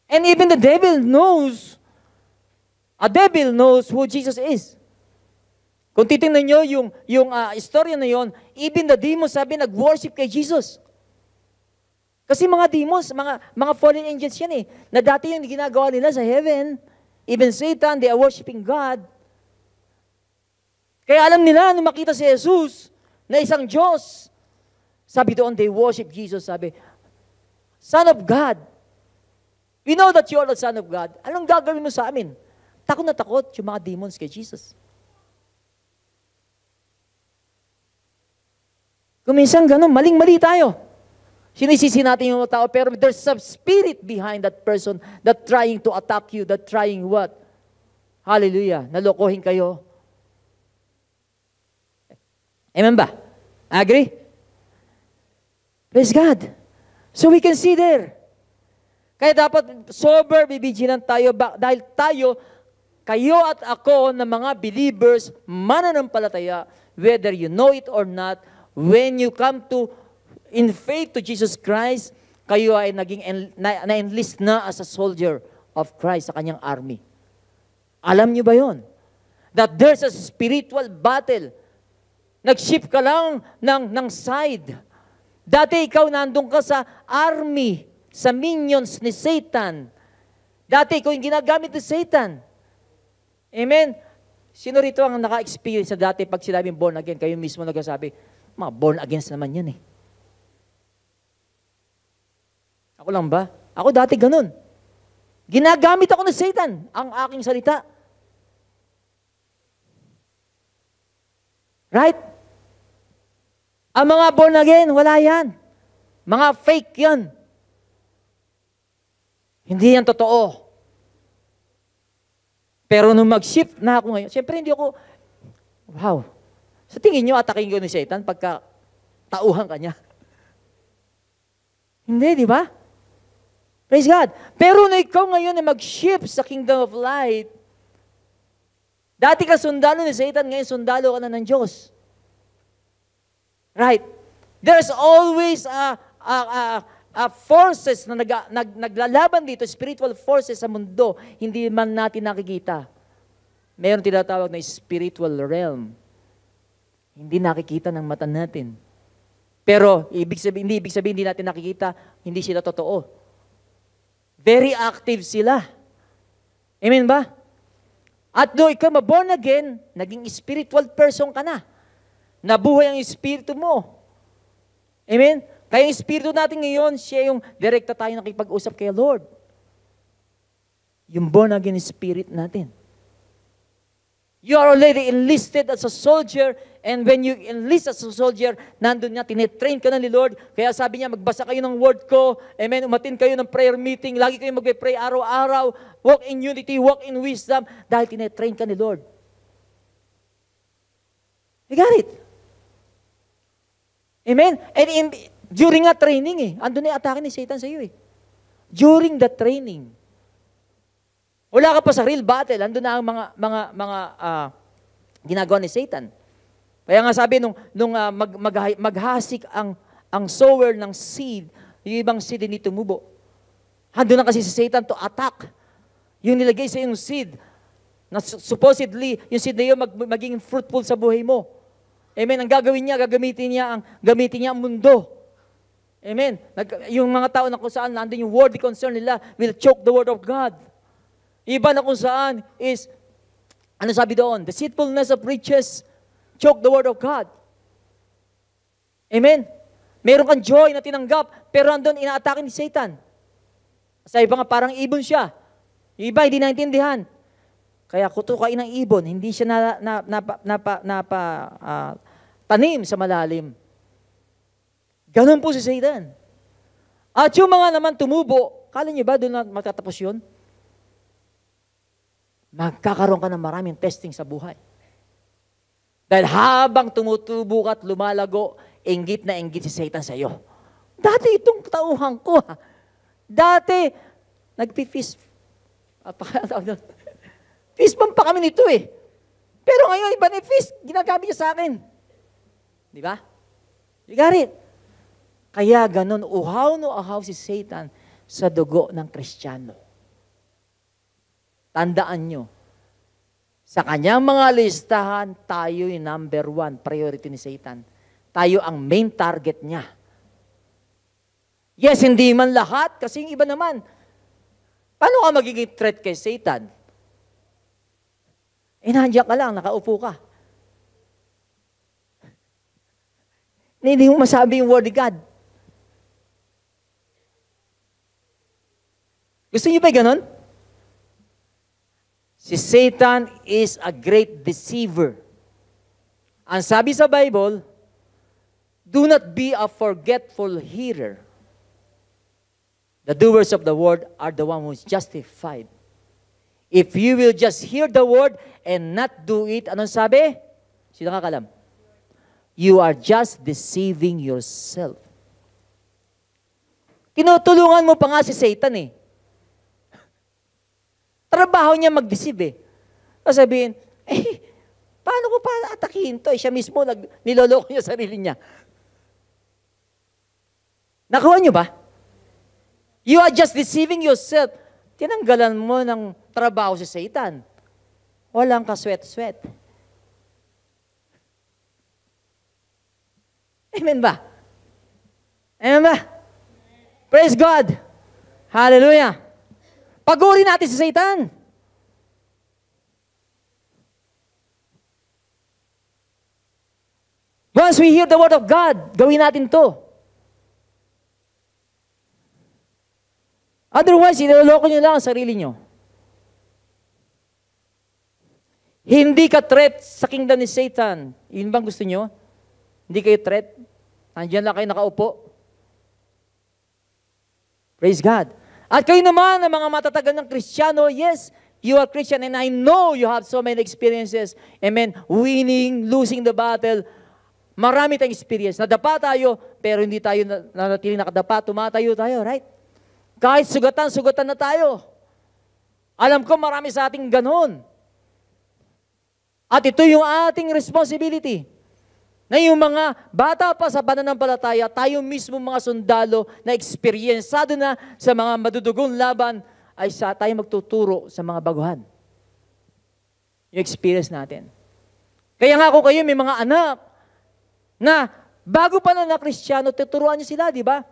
And even the devil knows, a devil knows who Jesus is. Kung titingnan nyo yung istorya na yon, even the demons sabi, nag-worship kay Jesus. Kasi mga demons, mga fallen angels yan eh, na dati yung ginagawa nila sa heaven, even Satan, they are worshiping God. Kaya alam nila, nung makita si Jesus, na isang Diyos, sabi doon, they worship Jesus, sabi, Son of God, we know that you are the Son of God. Anong gagawin mo sa amin? Takot na takot yung mga demons kay Jesus. Kung minsan ganun, maling-mali tayo. Sinisisi natin yung tao, pero there's some spirit behind that person that trying to attack you, that trying what? Hallelujah. Nalokohin kayo. Amen ba? Agree? Praise God. So we can see there. Kaya dapat sober, vigilant tayo dahil kayo at ako na mga believers, mananampalataya, whether you know it or not, when you come to in faith to Jesus Christ, kayo ay naging na-enlist na as a soldier of Christ sa kanyang army. Alam niyo ba yon? That there's a spiritual battle. Nag-shift ka lang ng side. Dati ikaw nandun ka sa army, sa minions ni Satan. Dati ikaw yung ginagamit ni Satan. Amen? Sino rito ang naka-experience sa dati pag sinabing born again? Kayo mismo nagsasabi, mga born against naman yan eh. Ako lang ba? Ako dati ganun. Ginagamit ako ng Satan, ang aking salita. Right? Ang mga born again, wala yan. Mga fake yan. Hindi yan totoo. Pero nung mag-shift na ako ngayon, siyempre hindi ako, wow. Sa tingin nyo, atakin ko ni Satan pagka tauhan ka niya. Hindi, di ba? Praise God. Pero na ikaw ngayon na mag-shift sa kingdom of light, dati ka sundalo ni Satan, ngayon sundalo ka na ng Diyos. Right. There's always a forces na naglalaban dito, spiritual forces sa mundo, hindi man natin nakikita. Mayroon tinatawag na spiritual realm. Hindi nakikita ng mata natin. Pero hindi ibig sabihin hindi natin nakikita, hindi sila totoo. Very active sila. Amen ba? At doon ikaw ma-born again, naging spiritual person ka na. Nabuhay ang espiritu mo. Amen? Kaya yung espiritu natin ngayon, siya yung direkta tayo nakipag-usap kay Lord. Yung born again spirit natin. You are already enlisted as a soldier, and when you enlist as a soldier, nandun niya, tinetrain ka na ni Lord. Kaya sabi niya, magbasa kayo ng word ko, amen, umatin kayo ng prayer meeting, lagi kayo mag-pray araw-araw, walk in unity, walk in wisdom, dahil tinetrain ka ni Lord. You got it? Amen? And during a training andun na yung atake ni Satan sa iyo During the training. Wala ka pa sa real battle, andun na ang mga ginagawa ni Satan. Kaya nga sabi maghasik ang sower ng seed, yung ibang seed hindi tumubo. Andun na kasi si Satan to attack. Yung nilagay sa yung seed, na supposedly, yung seed na yun magiging fruitful sa buhay mo. Amen. Ang gagawin niya, gamitin niya ang mundo. Amen. Yung mga tao na kung saan nandun yung worldly concern nila will choke the word of God. Iba na kung saan is, ano sabi doon? Deceitfulness of riches choke the word of God. Amen. Meron kang joy na tinanggap, pero andun ina-atake ni Satan. Sa iba nga parang ibon siya. Yung iba hindi naintindihan. Kaya kutukain ng ibon, hindi siya tanim sa malalim. Ganun po si Satan. At yung mga naman tumubo, kala niyo ba doon na magtatapos yun? Magkakaroon ka ng maraming testing sa buhay. Dahil habang tumutubo ka at lumalago, inggit na inggit si Satan sa iyo. Dati itong tauhan ko, Dati, nagpi-fist. Fist bump pa kami nito eh. Pero ngayon, iba na yung fist. Ginagamit niya sa akin. Di ba? You got it? Kaya ganun, uhaw no uhaw si Satan sa dugo ng Kristiyano. Tandaan nyo, sa kanyang mga listahan, tayo yung number 1 priority ni Satan. Tayo ang main target niya. Yes, hindi man lahat, kasi yung iba naman. Paano ka magiging threat kay Satan? Nandiyan ka lang, nakaupo ka. Hindi mo masabi yung word of God. Gusto niyo ba ganun? Si Satan is a great deceiver. Ang sabi sa Bible, do not be a forgetful hearer. The doers of the word are the one who is justified. If you will just hear the word and not do it, anong sabi? Sino kakalam? You are just deceiving yourself. Tinutulungan mo pa nga si Satan eh. Trabaho niya mag-deceive eh. Sabihin, paano ko pa atakihin to? Siya mismo, niloloko niya sarili niya. Nakuha niyo ba? You are just deceiving yourself. Tinanggalan mo ng trabaho si Satan. Walang kaswet-swet. Amen ba? Amen ba? Praise God. Hallelujah. Paguri natin si Satan. Once we hear the word of God, gawin natin to. Otherwise, iniloloko nyo lang ang sarili nyo. Hindi ka threat sa kingdom ni Satan. Yun bang gusto nyo? Hindi kayo threat? Nandiyan lang kayo nakaupo? Praise God. At kayo naman, ang mga matatagal ng Kristiyano, yes, you are Christian and I know you have so many experiences. Amen. Winning, losing the battle. Marami tayong experience. Nadapa tayo, pero hindi tayo nanatiling nakadapa. Tumatayo tayo, right? Kahit sugatan na tayo. Alam ko marami sa ating ganun. At ito yung ating responsibility. Na yung mga bata pa sa pananampalataya, tayo mismo mga sundalo na eksperyensado na sa mga madudugong laban, ay tayo magtuturo sa mga baguhan. Yung experience natin. Kaya nga kung kayo may mga anak na bago pa na Kristiyano, tuturuan niyo sila, di ba?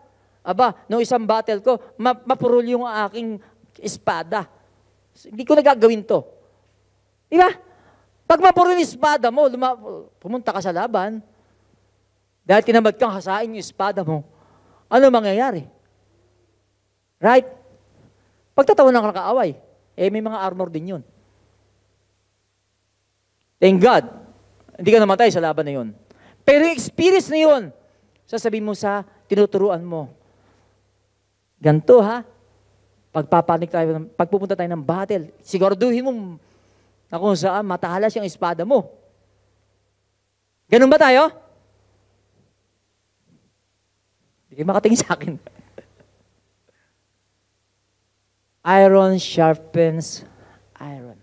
Aba, nung isang battle ko, mapurol yung aking espada. Hindi ko nagagawin to. Di ba? Pag mapuro yung espada mo, pumunta ka sa laban, dahil tinamad kang hasain yung espada mo, ano mangyayari? Right? Pagtatawa ng kaaway, may mga armor din yun. Thank God, hindi ka namatay sa laban na yun. Pero yung experience na yun, sasabihin mo sa tinuturuan mo, ganito ha, pagpupunta tayo ng battle, siguraduhin mo na kung saan matahalas yung espada mo. Ganun ba tayo? Hindi kayo makatingin sa akin. Iron sharpens iron.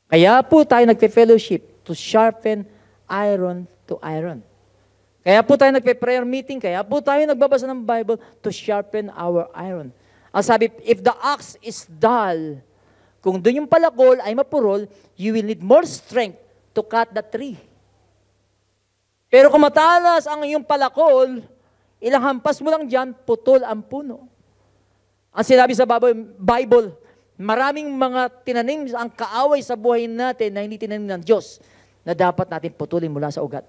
Kaya po tayo nagpe-fellowship to sharpen iron to iron. Kaya po tayo nagpe-prayer meeting, kaya po tayo nagbabasa ng Bible to sharpen our iron. Ang sabi, if the axe is dull, kung doon yung palakol ay mapurol, you will need more strength to cut the tree. Pero kung matalas ang iyong palakol, ilang hampas mo lang dyan, putol ang puno. Ang sinabi sa Bible, maraming mga tinanim ang kaaway sa buhay natin na hindi tinanim ng Diyos na dapat natin putulin mula sa ugat.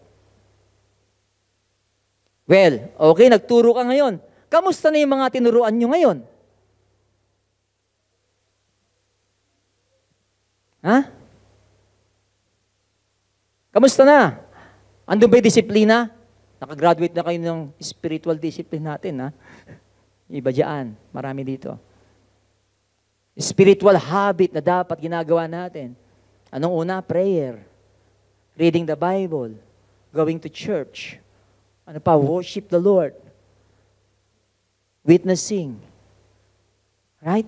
Well, okay, nagturo ka ngayon. Kamusta na yung mga tinuruan nyo ngayon? Ha? Kamusta na? Andun ba yung disiplina? Nakagraduate na kayo ng spiritual discipline natin, ha? Iba dyan. Marami dito. Spiritual habit na dapat ginagawa natin. Anong una? Prayer. Reading the Bible. Going to church. Ano pa? Worship the Lord. witnessing, right?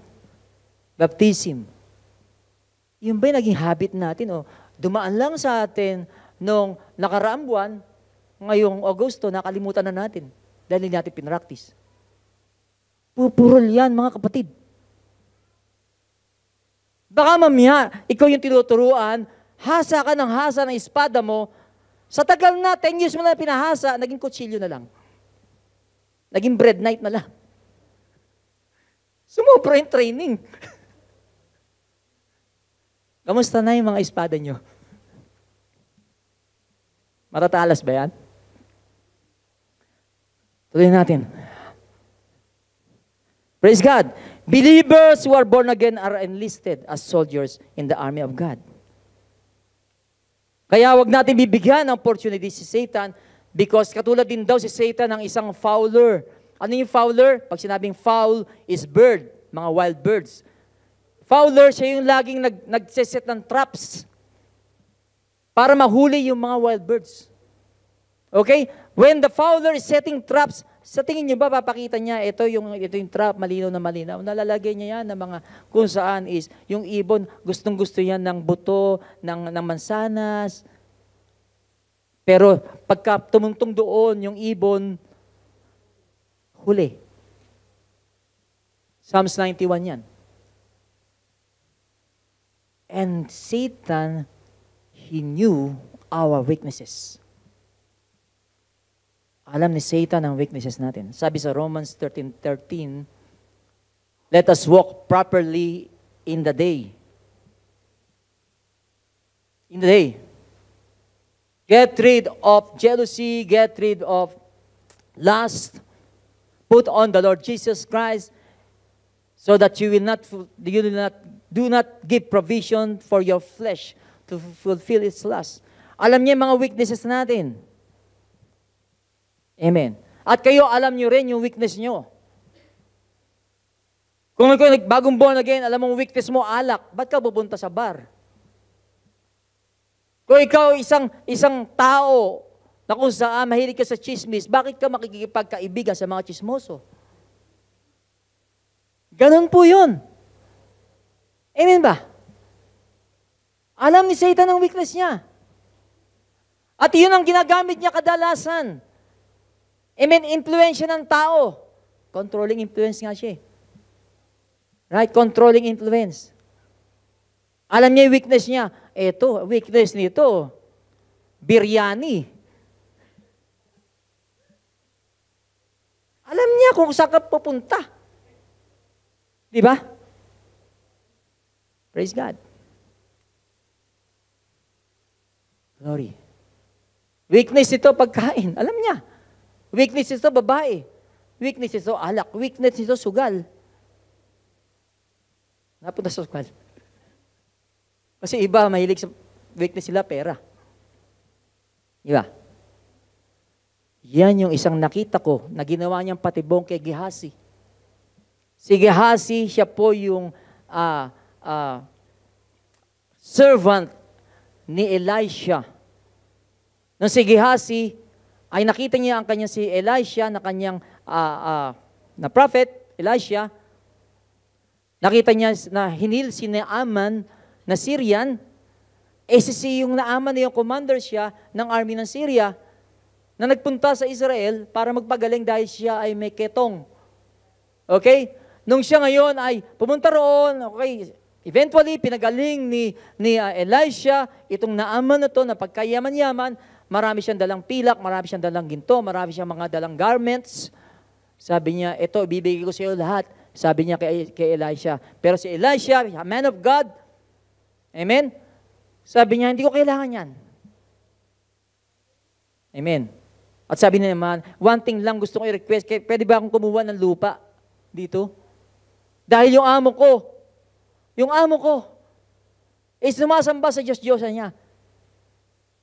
Baptism. Yun ba yung naging habit natin? O, dumaan lang sa atin nung nakaraang buwan, ngayong Agosto, nakalimutan na natin dahil hindi natin pinractice. Pupurol yan, mga kapatid. Baka mamaya, ikaw yung tinuturuan, hasa ka ng hasa ng espada mo, sa tagal na, 10 years mo na pinahasa, naging kutsilyo na lang. Naging bread knife na lang. Sumobra yung training. Kamusta na yung mga espada nyo? Matatalas ba yan? Tuloy natin. Praise God. Believers who are born again are enlisted as soldiers in the army of God. Kaya wag natin bibigyan ng opportunity si Satan because katulad din daw si Satan ng isang fowler. Ano yung fowler? Pag sinabing fowl is bird, mga wild birds. Fowler, siya yung laging nagseset ng traps para mahuli yung mga wild birds. Okay? When the fowler is setting traps, sa tingin niyo ba, papakita niya, ito yung trap, malinaw na malinaw. Nalalagay niya yan ng mga kung saan is, yung ibon, gustong-gusto yan ng buto, ng mansanas. Pero pagka tumungtong doon, yung ibon, huli. Psalms 91 yan. And Satan, he knew our weaknesses. Alam ni Satan ang weaknesses natin. Sabi sa Romans 13:13, let us walk properly in the day. In the day. Get rid of jealousy, get rid of lust. Put on the Lord Jesus Christ so that you do not give provision for your flesh to fulfill its lust. Alam niya yung mga weaknesses natin. Amen. At kayo, alam nyo rin yung weakness nyo. Kung ikaw bagong born again, alam mong weakness mo, alak, ba't ka pupunta sa bar? Kung ikaw isang tao na kung saan mahilig ka sa chismis, bakit ka makikipagkaibigan sa mga chismoso? Ganon po yun. Amen ba? Alam ni Satan ang weakness niya. At yun ang ginagamit niya kadalasan. Amen, influensya ng tao. Controlling influence nga siya. Right? Controlling influence. Alam niya yung weakness niya. Ito, weakness nito. Biryani. Alam niya kung saan ka pupunta. Di ba? Praise God. Glory. Weakness ito, pagkain. Alam niya. Weakness ito, babae. Weakness ito, alak. Weakness ito, sugal. Napunta sa sugal. Kasi iba, mahilig sa weakness sila, pera. Iba. Yan yung isang nakita ko na ginawa niyang patibong kay Gehazi. Si Gehazi, siya po yung servant ni Elisha. Nung si Gehazi, ay nakita niya ang kanyang si Elisha na kanyang na prophet, Elisha. Nakita niya na hinil si Naaman na Syrian. Si yung Naaman na yung commander siya ng army ng Syria na nagpunta sa Israel para magpagaling dahil siya ay may ketong. Okay? Nung siya ngayon ay pumunta roon, okay, eventually pinagaling ni Elisha, itong Naaman na to na pagkayaman-yaman, marami siyang dalang pilak, marami siyang dalang ginto, marami siyang mga dalang garments. Sabi niya, ito, ibibigay ko sa iyo lahat. Sabi niya kay Elisha. Pero si Elisha, a man of God, amen? Sabi niya, hindi ko kailangan yan. Amen. At sabi niya naman, one thing lang gusto ko i-request, pwede ba akong kumuha ng lupa dito? Dahil yung amo ko, is sumasamba sa Diyos-Diyosan niya.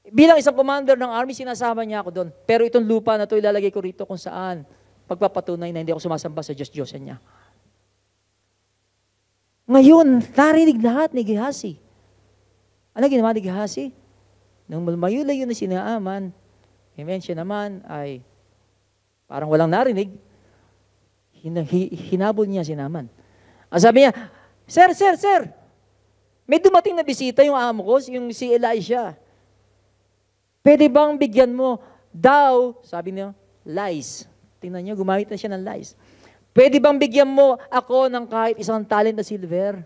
Bilang isang commander ng army, sinasama niya ako doon. Pero itong lupa na ito, ilalagay ko rito kung saan pagpapatunay na hindi ako sumasamba sa Diyos-Diyosan niya. Ngayon, narinig lahat ni Gehazi. Ano ginawa ni Gehazi? Nung lumayo-layo na si Naaman, amen, siya naman ay parang walang narinig. Hinabol niya si Naaman. Ang sabi niya, Sir, may dumating na bisita yung amo ko, yung si Elisha. Pwede bang bigyan mo daw, sabi niya, lies. Tingnan niyo, gumamit na siya ng lies. Pwede bang bigyan mo ako ng kahit isang talent na silver?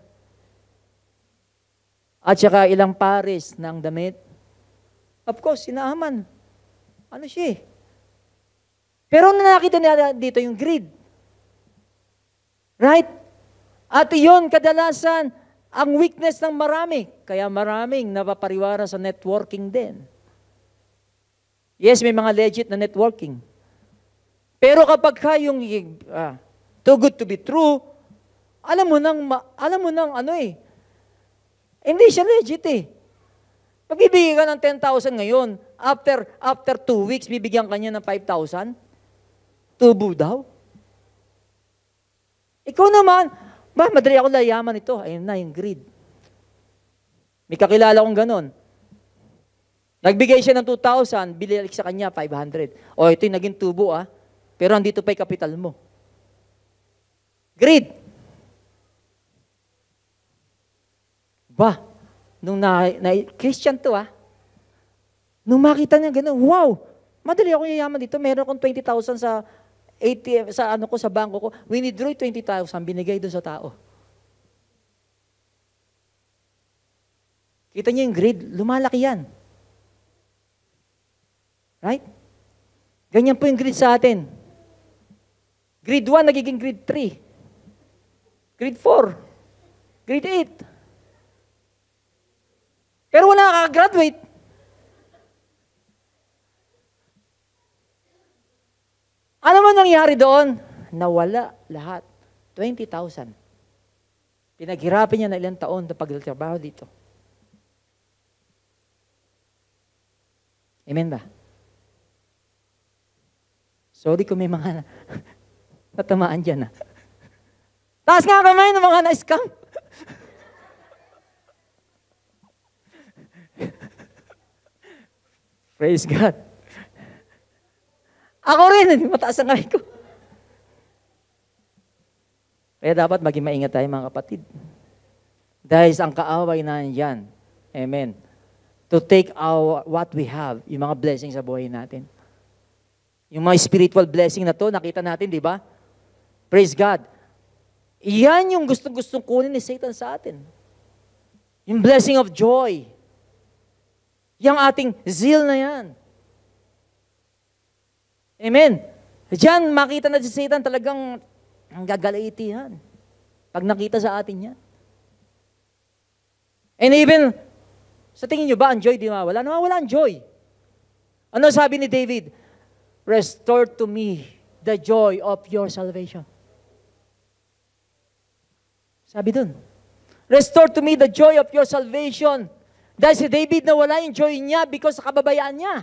At saka ilang pares ng damit? Of course, si Naaman. Ano siya eh? Pero nakita niya dito yung greed. Right? At yun, kadalasan, ang weakness ng marami. Kaya maraming napapariwara sa networking din. Yes, may mga legit na networking. Pero kapag yung too good to be true, alam mo nang ano eh, hindi siya legit eh. Magbibigay ka ng 10,000 ngayon, after 2 weeks, bibigyan ka niya ng 5,000? Tubo daw? Ikaw naman, madali ako layaman ito. Ayun na, yung greed. May kakilala kong ganon. Nagbigay siya ng 2,000, bililik sa kanya 500. O, ito yung naging tubo pero andito pa yung kapital mo. Greed. Christian to Nung makita niya gano'n, wow, madali ako yayaman dito. Meron akong 20,000 sa ATM, sa bangko ko. Winidraw 20,000, binigay doon sa tao. Kita niyo yung greed, lumalaki yan. Right? Ganyan po yung greed sa atin. Grade 1, nagiging grade 3. Grade 4. Grade 8. Pero wala nakaka-graduate. Ano man nangyari doon? Nawala lahat. 20,000. Pinaghirapan niya na ilang taon na pagtrabaho dito. Amen ba? Sorry kung may mga natamaan dyan. Taas nga kamay ng mga na-scam. Praise God. Ako rin, mataas ang kamay ko. Kaya dapat maging maingat tayo mga kapatid. Dahil ang kaaway na yan. Amen. To take what we have, yung mga blessings sa buhay natin. Yung mga spiritual blessing na to, nakita natin, di ba? Praise God. Iyan yung gustong kunin ni Satan sa atin. Yung blessing of joy. Yung ating zeal na yan. Amen. Diyan, makita na si Satan talagang ang gagalaitihan. Pag nakita sa atin yan. And even, sa tingin nyo ba, ang joy di mawala? Nawawala ang joy. Ano sabi ni David? Restore to me the joy of your salvation. Sabi dun. Restore to me the joy of your salvation. Dahil si David nawala yung joy niya because sa kababayaan niya.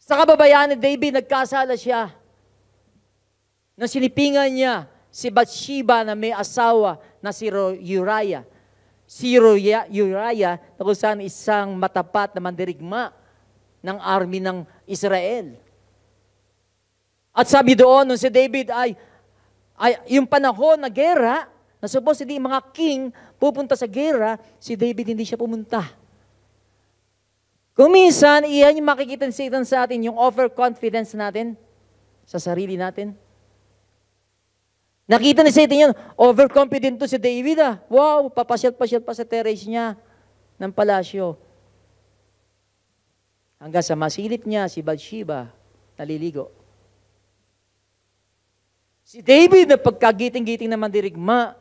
Sa kababayaan ni David, nagkasala siya. Nang sinipingan niya si Bathsheba na may asawa na si Uriah. Si Uriah na kung saan isang matapat na mandirigma ng army ng Israel. At sabi doon, nung si David ay yung panahon na gera, na supposedly mga king pupunta sa gera, si David hindi siya pumunta. Kung minsan, iyan yung makikita ni Satan sa atin, yung overconfidence natin sa sarili natin. Nakita ni Satan yun, overconfident to si David Wow, papasyal-pasyal pa sa terrace niya ng palasyo. Hanggang sa masilip niya si Bathsheba, naliligo. Si David na pagkagiting-giting na mandirigma,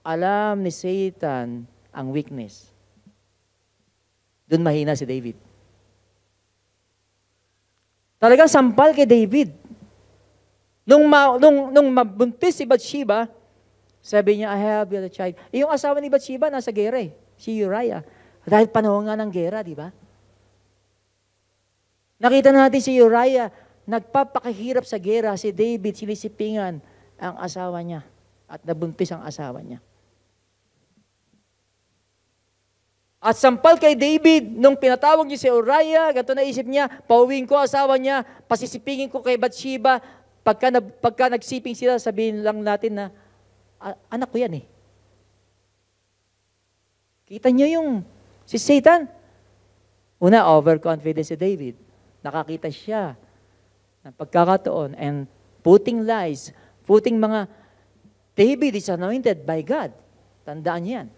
alam ni Satan ang weakness. Doon mahina si David. Talagang sampal kay David. Nung mabuntis si Bathsheba, sabi niya, I have a child. Yung asawa ni Bathsheba nasa gera si Uriah. Dahil panahon nga ng gera, di ba? Nakita natin si Uriah, nagpapakahirap sa gera, si David, sinisipingan ang asawa niya at nabuntis ang asawa niya. At sampal kay David, nung pinatawag niya si Uriah, gato naisip niya, pauwiin ko asawa niya, pasisipingin ko kay Bathsheba, pagka nagsiping sila, sabihin lang natin na, anak ko yan eh. Kita nyo yung si Satan. Una, overconfidence si David. Nakakita siya ng pagkakataon and putting lies, putting mga, David is anointed by God. Tandaan niyo yan.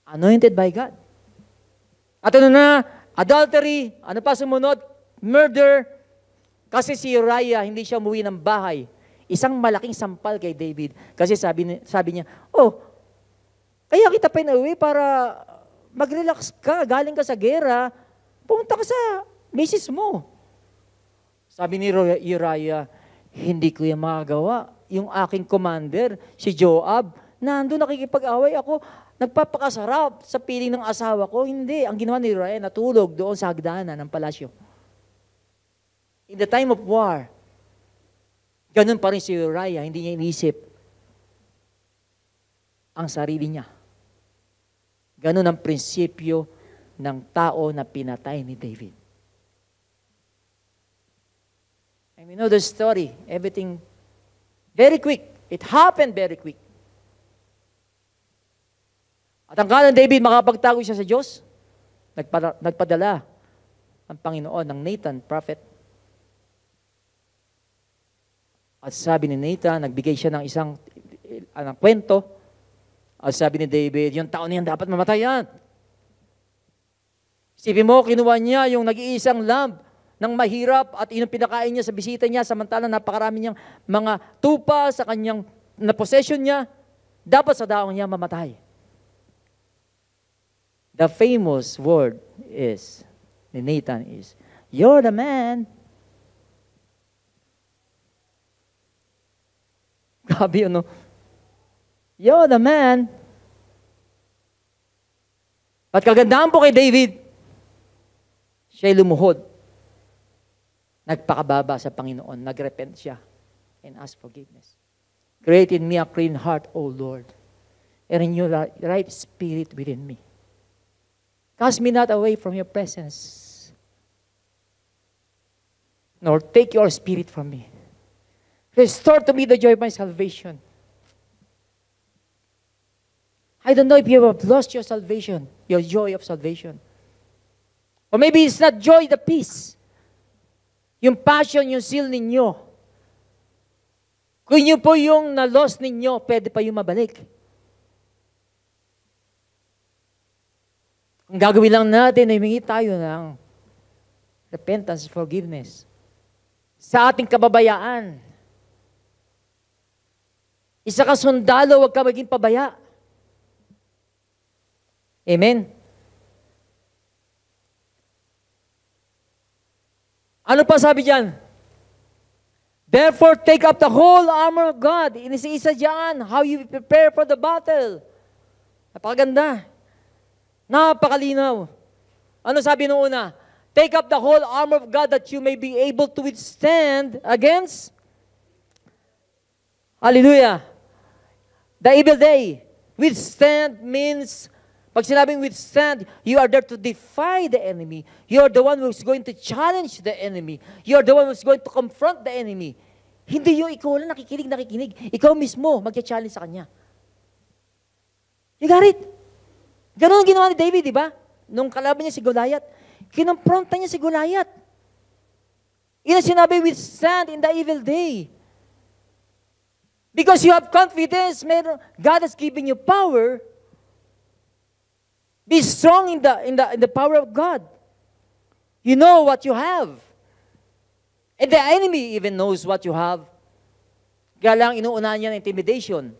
Anointed by God. At ano na, adultery, ano pa sumunod? Murder. Kasi si Uriah, hindi siya umuwi ng bahay. Isang malaking sampal kay David. Kasi sabi niya, kaya kita pinauwi para mag-relax ka, galing ka sa gera, pumunta ka sa misis mo. Sabi ni Uriah, hindi ko yan magagawa. Yung aking commander, si Joab, nandun nakikipag-away ako, nagpapakasarap sa piling ng asawa ko. Hindi. Ang ginawa ni Uriah, natulog doon sa hagdanan ng palasyo. In the time of war, ganun pa rin si Uriah, hindi niya inisip ang sarili niya. Ganun ang prinsipyo ng tao na pinatay ni David. And we know the story. Everything very quick. It happened very quick. At ang kala ng David, makapagtago siya sa Diyos, nagpadala ang Panginoon ng Nathan, prophet. At sabi ni Nathan, nagbigay siya ng isang kwento. At sabi ni David, yung tao niyan dapat mamatayan. Isipin mo, kinuha niya yung nag-iisang lamb ng mahirap at pinakain niya sa bisita niya, samantalang napakarami niyang mga tupa sa kanyang na-possession niya, dapat sa daong niya mamatay. The famous word ni Nathan is, "You're the man." Grabe yun, no? You're the man. At kagandahan po kay David, siya'y lumuhod. Nagpakababa sa Panginoon. Nagrepent siya and ask forgiveness. Create in me a clean heart, O Lord, and renew the right spirit within me. Cast me not away from your presence, nor take your spirit from me. Restore to me the joy of my salvation. I don't know if you have lost your salvation, your joy of salvation. Or maybe it's not joy, the peace. Yung passion, yung zeal ninyo. Kung yun po yung na-lost ninyo, pwede pa yung mabalik. Ang gagawin lang natin, ay humingi tayo ng repentance, forgiveness. Sa ating kababayaan. Isa ka sundalo, huwag ka maging pabaya. Amen? Ano pa sabi diyan? Therefore, take up the whole armor of God. Inisa-isa diyan, how you prepare for the battle. Napakaganda. Napakalinaw. Ano sabi nung una? Take up the whole armor of God that you may be able to withstand against, hallelujah, the evil day. Withstand means, pag sinabing withstand, you are there to defy the enemy. You are the one who's going to challenge the enemy. You are the one who's going to confront the enemy. Hindi yung ikaw lang nakikinig. Ikaw mismo mag-challenge sa kanya. You got it? Ganun ang ginawa ni David, di ba? Nung kalaban niya si Goliath, kinompronta niya si Goliath. Yun ang sinabi, withstand in the evil day. Because you have confidence, God has given you power. Be strong in the power of God. You know what you have. And the enemy even knows what you have. Kaya lang inuunahan niya ng intimidation.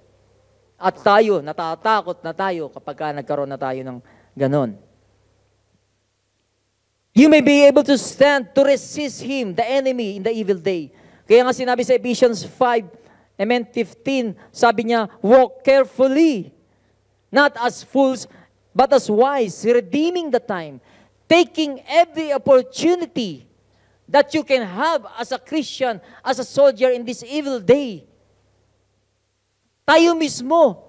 At tayo, natatakot na tayo kapag nagkaroon na tayo ng ganon. You may be able to stand to resist him, the enemy, in the evil day. Kaya nga sinabi sa Ephesians 5:15, sabi niya, walk carefully, not as fools, but as wise, redeeming the time, taking every opportunity that you can have as a Christian, as a soldier in this evil day. Tayo mismo,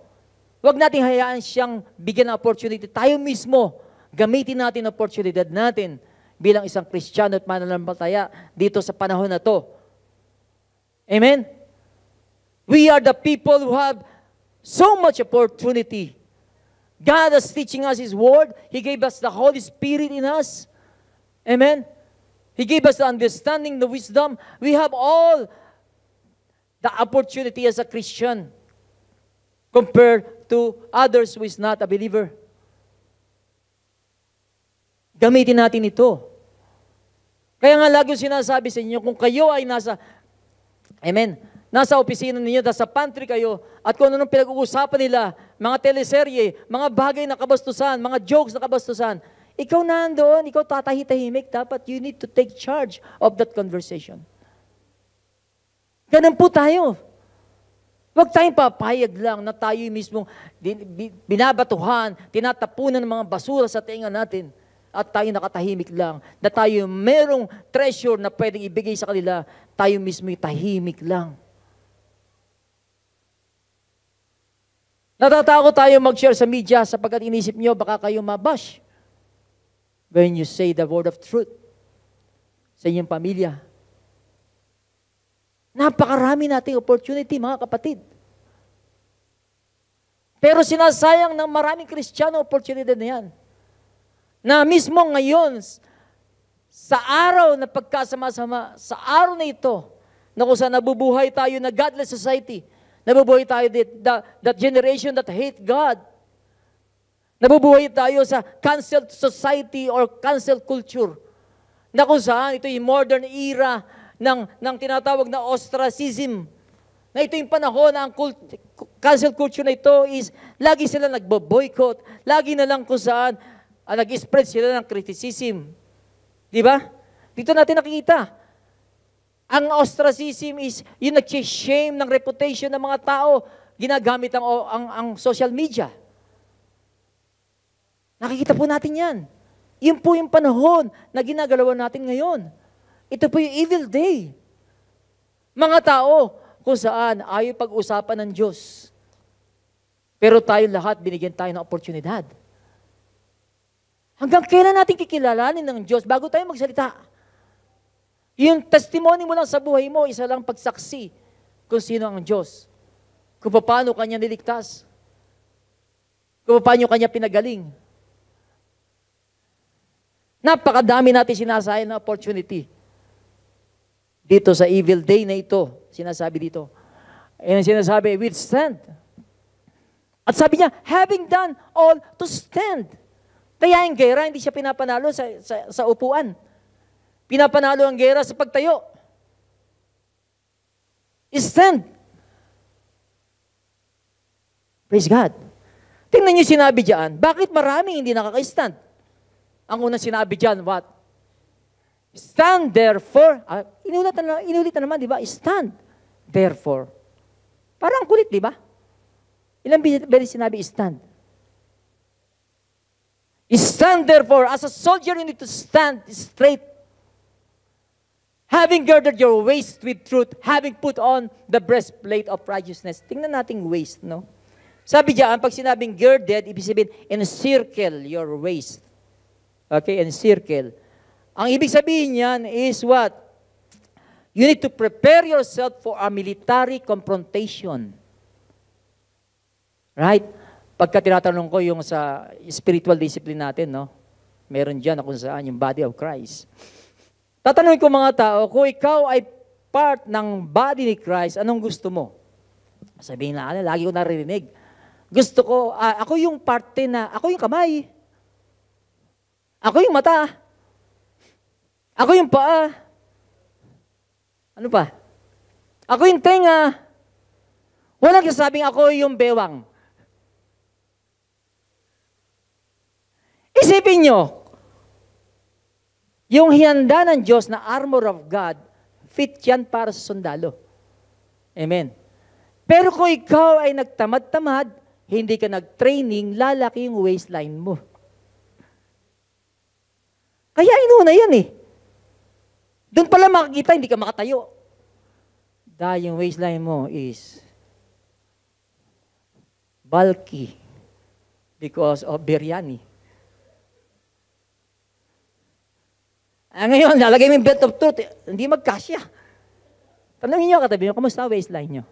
wag nating hayaan siyang bigyan ng opportunity. Tayo mismo, gamitin natin ang oportunidad natin bilang isang Kristiyano at mananampalataya dito sa panahon na to. Amen? We are the people who have so much opportunity. God is teaching us His Word. He gave us the Holy Spirit in us. Amen? He gave us the understanding, the wisdom. We have all the opportunity as a Christian compared to others who is not a believer. Gamitin natin ito. Kaya nga lagi yung sinasabi sa inyo, kung kayo ay nasa opisina ninyo, nasa pantry kayo, at kung anong pinag-uusapan nila, mga teleserye, mga bagay na kabastusan, mga jokes na kabastusan, ikaw nandoon, ikaw tatahi-tahimik, dapat you need to take charge of that conversation. Ganun po tayo. Huwag tayong papayag lang na tayo mismong binabatuhan, tinatapunan ng mga basura sa tinga natin, at tayo nakatahimik lang, na tayo merong treasure na pwedeng ibigay sa kanila, tayo mismo tahimik lang. Natatakot tayo mag-share sa media sapagkat inisip nyo, baka kayo mabash when you say the word of truth sa inyong pamilya. Napakarami nating opportunity, mga kapatid. Pero sinasayang ng maraming Kristiyano opportunity na yan. Na mismo ngayon, sa araw na pagkasama-sama, sa araw na ito, na kung saan nabubuhay tayo na godless society, nabubuhay tayo that generation that hate God, nabubuhay tayo sa cancelled society or cancelled culture, na kung saan ito yung modern era ng tinatawag na ostracism, na ito yung panahon na ang cancel culture na ito is lagi sila nagbo-boycott, lagi na lang kung saan nag-spread sila ng criticism. Di ba? Dito natin nakikita. Ang ostracism is yung nag-shame ng reputation ng mga tao, ginagamit ang social media. Nakikita po natin yan. Yun po yung panahon na ginagalawan natin ngayon. Ito po yung evil day. Mga tao kung saan ayaw pag-usapan ng Diyos. Pero tayo lahat, binigyan tayo ng oportunidad. Hanggang kailan natin kikilalanin ng Diyos bago tayo magsalita? Yung testimony mo lang sa buhay mo, isa lang pagsaksi kung sino ang Diyos. Kung paano Kanya niligtas. Kung paano Kanya pinagaling. Napakadami natin sinasayang na opportunity. Dito sa evil day na ito, sinasabi dito. Ayun ang sinasabi, withstand. At sabi niya, having done all to stand. Kaya ang gera, hindi siya pinapanalo sa upuan. Pinapanalo ang gera sa pagtayo. Stand. Praise God. Tingnan niyo sinabi diyan, bakit maraming hindi nakaka-stand? Ang unang sinabi diyan, what? Stand therefore. Inulit na naman, di ba? Stand therefore. Parang kulit, di ba? Ilang beses sinabi, stand. Stand therefore, as a soldier, you need to stand straight. Having girded your waist with truth, having put on the breastplate of righteousness. Tingnan natin waist, no? Sabi diyan, pag sinabing girded, ibig sabihin, encircle your waist. Okay, encircle. Ang ibig sabihin niyan is what? You need to prepare yourself for a military confrontation. Right? Pagka tinatanong ko yung sa spiritual discipline natin, no? Meron dyan na kung saan yung body of Christ. Tatanungin ko mga tao, kung ikaw ay part ng body ni Christ, anong gusto mo? Sabihin na, lagi ko naririnig. Gusto ko, ako yung parte na, ako yung kamay. Ako yung mata. Ako yung paa. Ano pa? Ako yung tenga. Walang kasabing ako yung bewang. Isipin nyo, yung hinanda ng Diyos na armor of God, fit yan para sa sundalo. Amen. Pero kung ikaw ay nagtamad-tamad, hindi ka nag-training, lalaki yung waistline mo. Kaya inuna yan eh. Doon pala makikita, hindi ka makatayo. Dahil yung waistline mo is bulky because of biryani. Ngayon, lalagay mo yung belt of truth, hindi magkasya. Tanungin niyo katabi niyo, kamusta ang waistline niyo?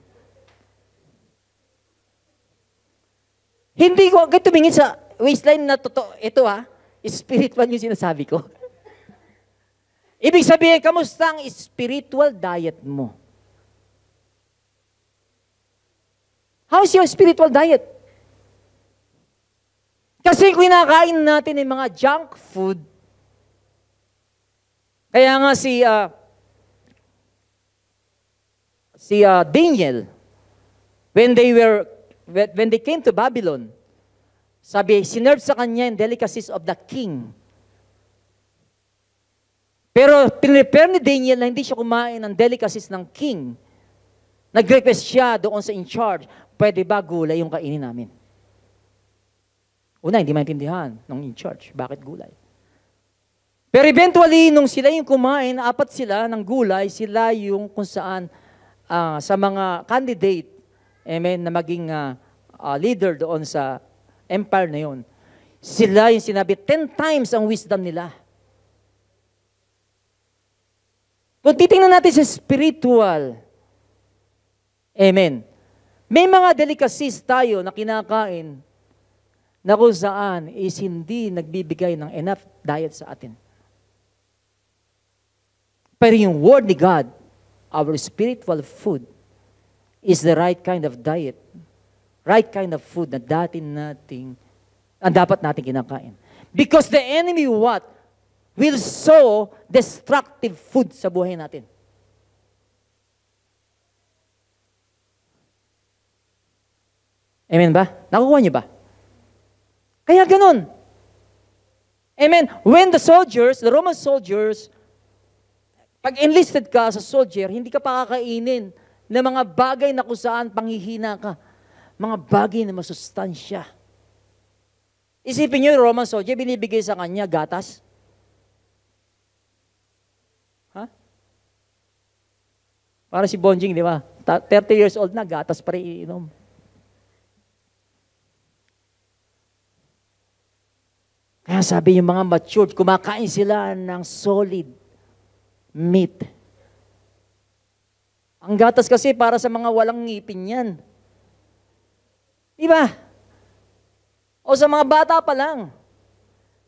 Hindi ko agad tumingin sa waistline na totoo. Ito spiritual yung sinasabi ko. Ibig sabihin, kamusta ang spiritual diet mo? How's your spiritual diet? Kasi kinakain natin ng mga junk food. Kaya nga si Daniel, when they came to Babylon, sabi, sinerve sa kanya yung delicacies of the king. Pero pinrepare ni Daniel na hindi siya kumain ng delicacies ng king. Nag-request siya doon sa in charge, pwede ba gulay yung kainin namin? Una, hindi maintindihan ng in charge. Bakit gulay? Pero eventually, nung sila yung kumain, 4 sila ng gulay, sila yung kung saan sa mga candidate, amen, na maging leader doon sa empire na yun. Sila yung sinabi, 10 times ang wisdom nila. Kung titingnan natin sa spiritual, amen, may mga delicacies tayo na kinakain na kung saan is hindi nagbibigay ng enough diet sa atin. Pero yung Word ni God, our spiritual food, is the right kind of diet, right kind of food na dapat natin kinakain. Because the enemy will sow destructive food sa buhay natin. Amen ba? Nakukuha niyo ba? Kaya ganun. Amen. When the Roman soldiers, pag enlisted ka sa soldier, hindi ka pakakainin ng mga bagay na kung saan panghihina ka. Mga bagay na masustansya. Isipin nyo, yung Roman soldier, binibigay sa kanya gatas. Para si Bonjing, di ba? 30 years old na, gatas pa rin iinom. Kaya sabi yung mga matured, kumakain sila ng solid meat. Ang gatas kasi para sa mga walang ngipin yan. Diba? O sa mga bata pa lang.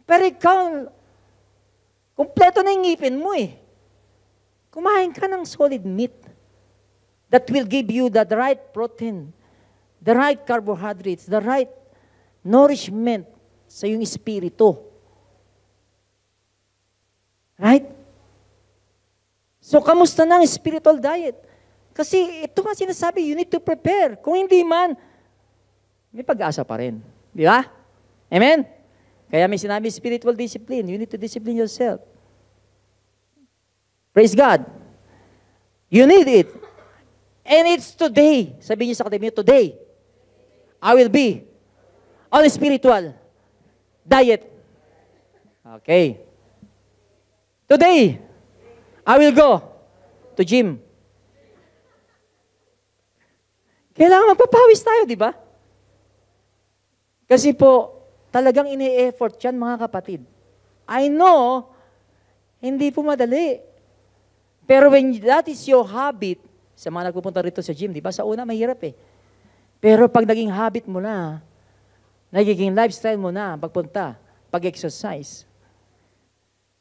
Pero ikaw, kumpleto na yung ngipin mo eh. Kumain ka ng solid meat that will give you the right protein, the right carbohydrates, the right nourishment sa iyong espiritu. Right? So, kamusta na ang spiritual diet? Kasi ito nga sinasabi, you need to prepare. Kung hindi man, may pag-asa pa rin. Di ba? Amen? Kaya may sinabi, spiritual discipline. You need to discipline yourself. Praise God. You need it. And it's today. Sabihin niyo sa katabi niyo, today, I will be on spiritual diet. Okay. Today, I will go to gym. Kailangan magpapawis tayo, di ba? Kasi po, talagang ini-effort yan, mga kapatid. I know, hindi po madali. Pero when that is your habit, sa mga nagpupunta rito sa gym, di ba? Sa una, mahirap eh. Pero pag naging habit mo na, nagiging lifestyle mo na, pagpunta, pag-exercise.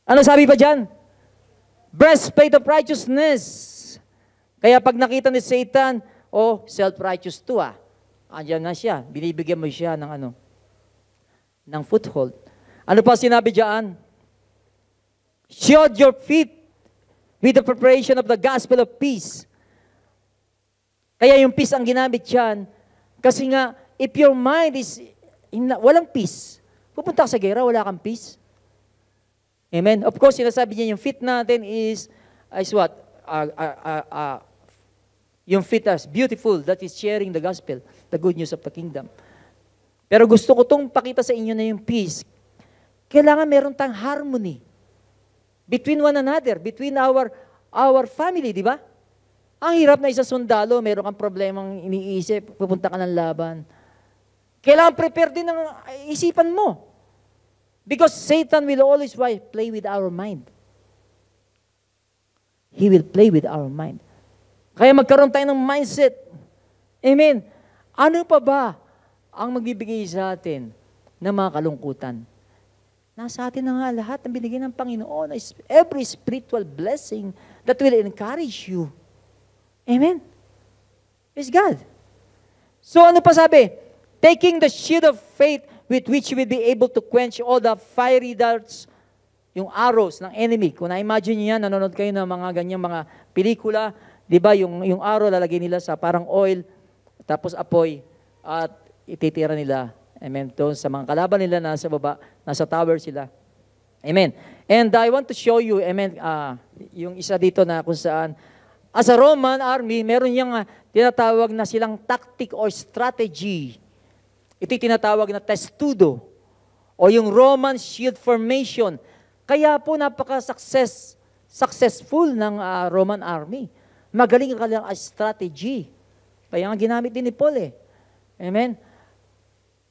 Ano sabi pa dyan? Breastplate of righteousness. Kaya pag nakita ni Satan, self-righteous to andyan na siya. Binibigyan mo siya ng ng foothold. Ano pa sinabi dyan? Shod your feet with the preparation of the gospel of peace. Kaya yung peace ang ginamit dyan, kasi nga, if your mind is walang peace, pupunta ka sa gera, wala kang peace. Amen? Of course, sinasabi niya yung feet natin is what? Yung feet as beautiful, that is sharing the gospel, the good news of the kingdom. Pero gusto ko itong pakita sa inyo na yung peace. Kailangan meron tayong harmony between one another, between our family, di ba? Ang hirap na isa sundalo, meron kang problemang iniisip, pupunta ka ng laban. Kailangan prepare din ng isipan mo. Because Satan will always play with our mind. He will play with our mind. Kaya magkaroon tayo ng mindset. Amen. Ano pa ba ang magbibigay sa atin ng mga kalungkutan? Nasa atin na nga lahat ang binigay ng Panginoon. Every spiritual blessing that will encourage you. Amen. Praise God. So ano pa sabi? Taking the shield of faith with which you will be able to quench all the fiery darts, yung arrows ng enemy. Kung na-imagine niyo yan, nanonood kayo ng mga ganyang mga pelikula, di ba, yung arrow lalagay nila sa parang oil, tapos apoy, at ititira nila. Amen. Doon sa mga kalaban nila nasa baba, nasa tower sila. Amen. And I want to show you, amen, yung isa dito na kung saan, as a Roman army, meron yung tinatawag na silang tactic or strategy. Ito'y tinatawag na testudo o yung Roman shield formation. Kaya po successful ng Roman army. Magaling ka lang strategy. Kaya nga ginamit din ni Paul eh. Amen?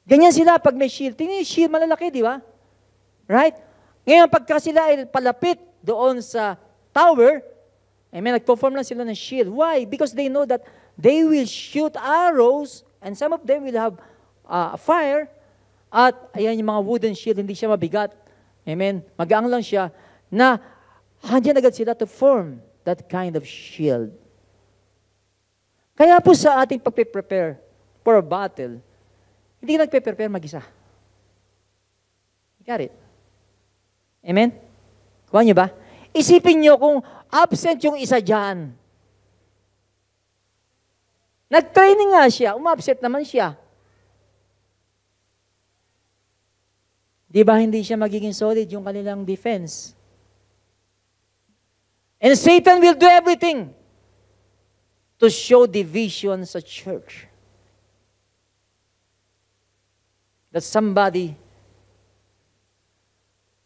Ganyan sila pag may shield. Tingnan yung shield, malalaki, di ba? Right? Ngayon, pagka sila ay palapit doon sa tower, amen, nag-perform lang sila ng shield. Why? Because they know that they will shoot arrows and some of them will have fire at ayan yung mga wooden shield, hindi siya mabigat. Amen? Magaang lang siya na handyan agad sila to form that kind of shield. Kaya po sa ating pagpe-prepare for a battle, hindi ka nagpe-prepare mag-isa. Got it? Amen? Kuha niyo ba? Isipin niyo kung absent yung isa dyan. Nag-training nga siya, umabsent naman siya. Di ba hindi siya magiging solid yung kanilang defense? And Satan will do everything to show division sa church. That somebody,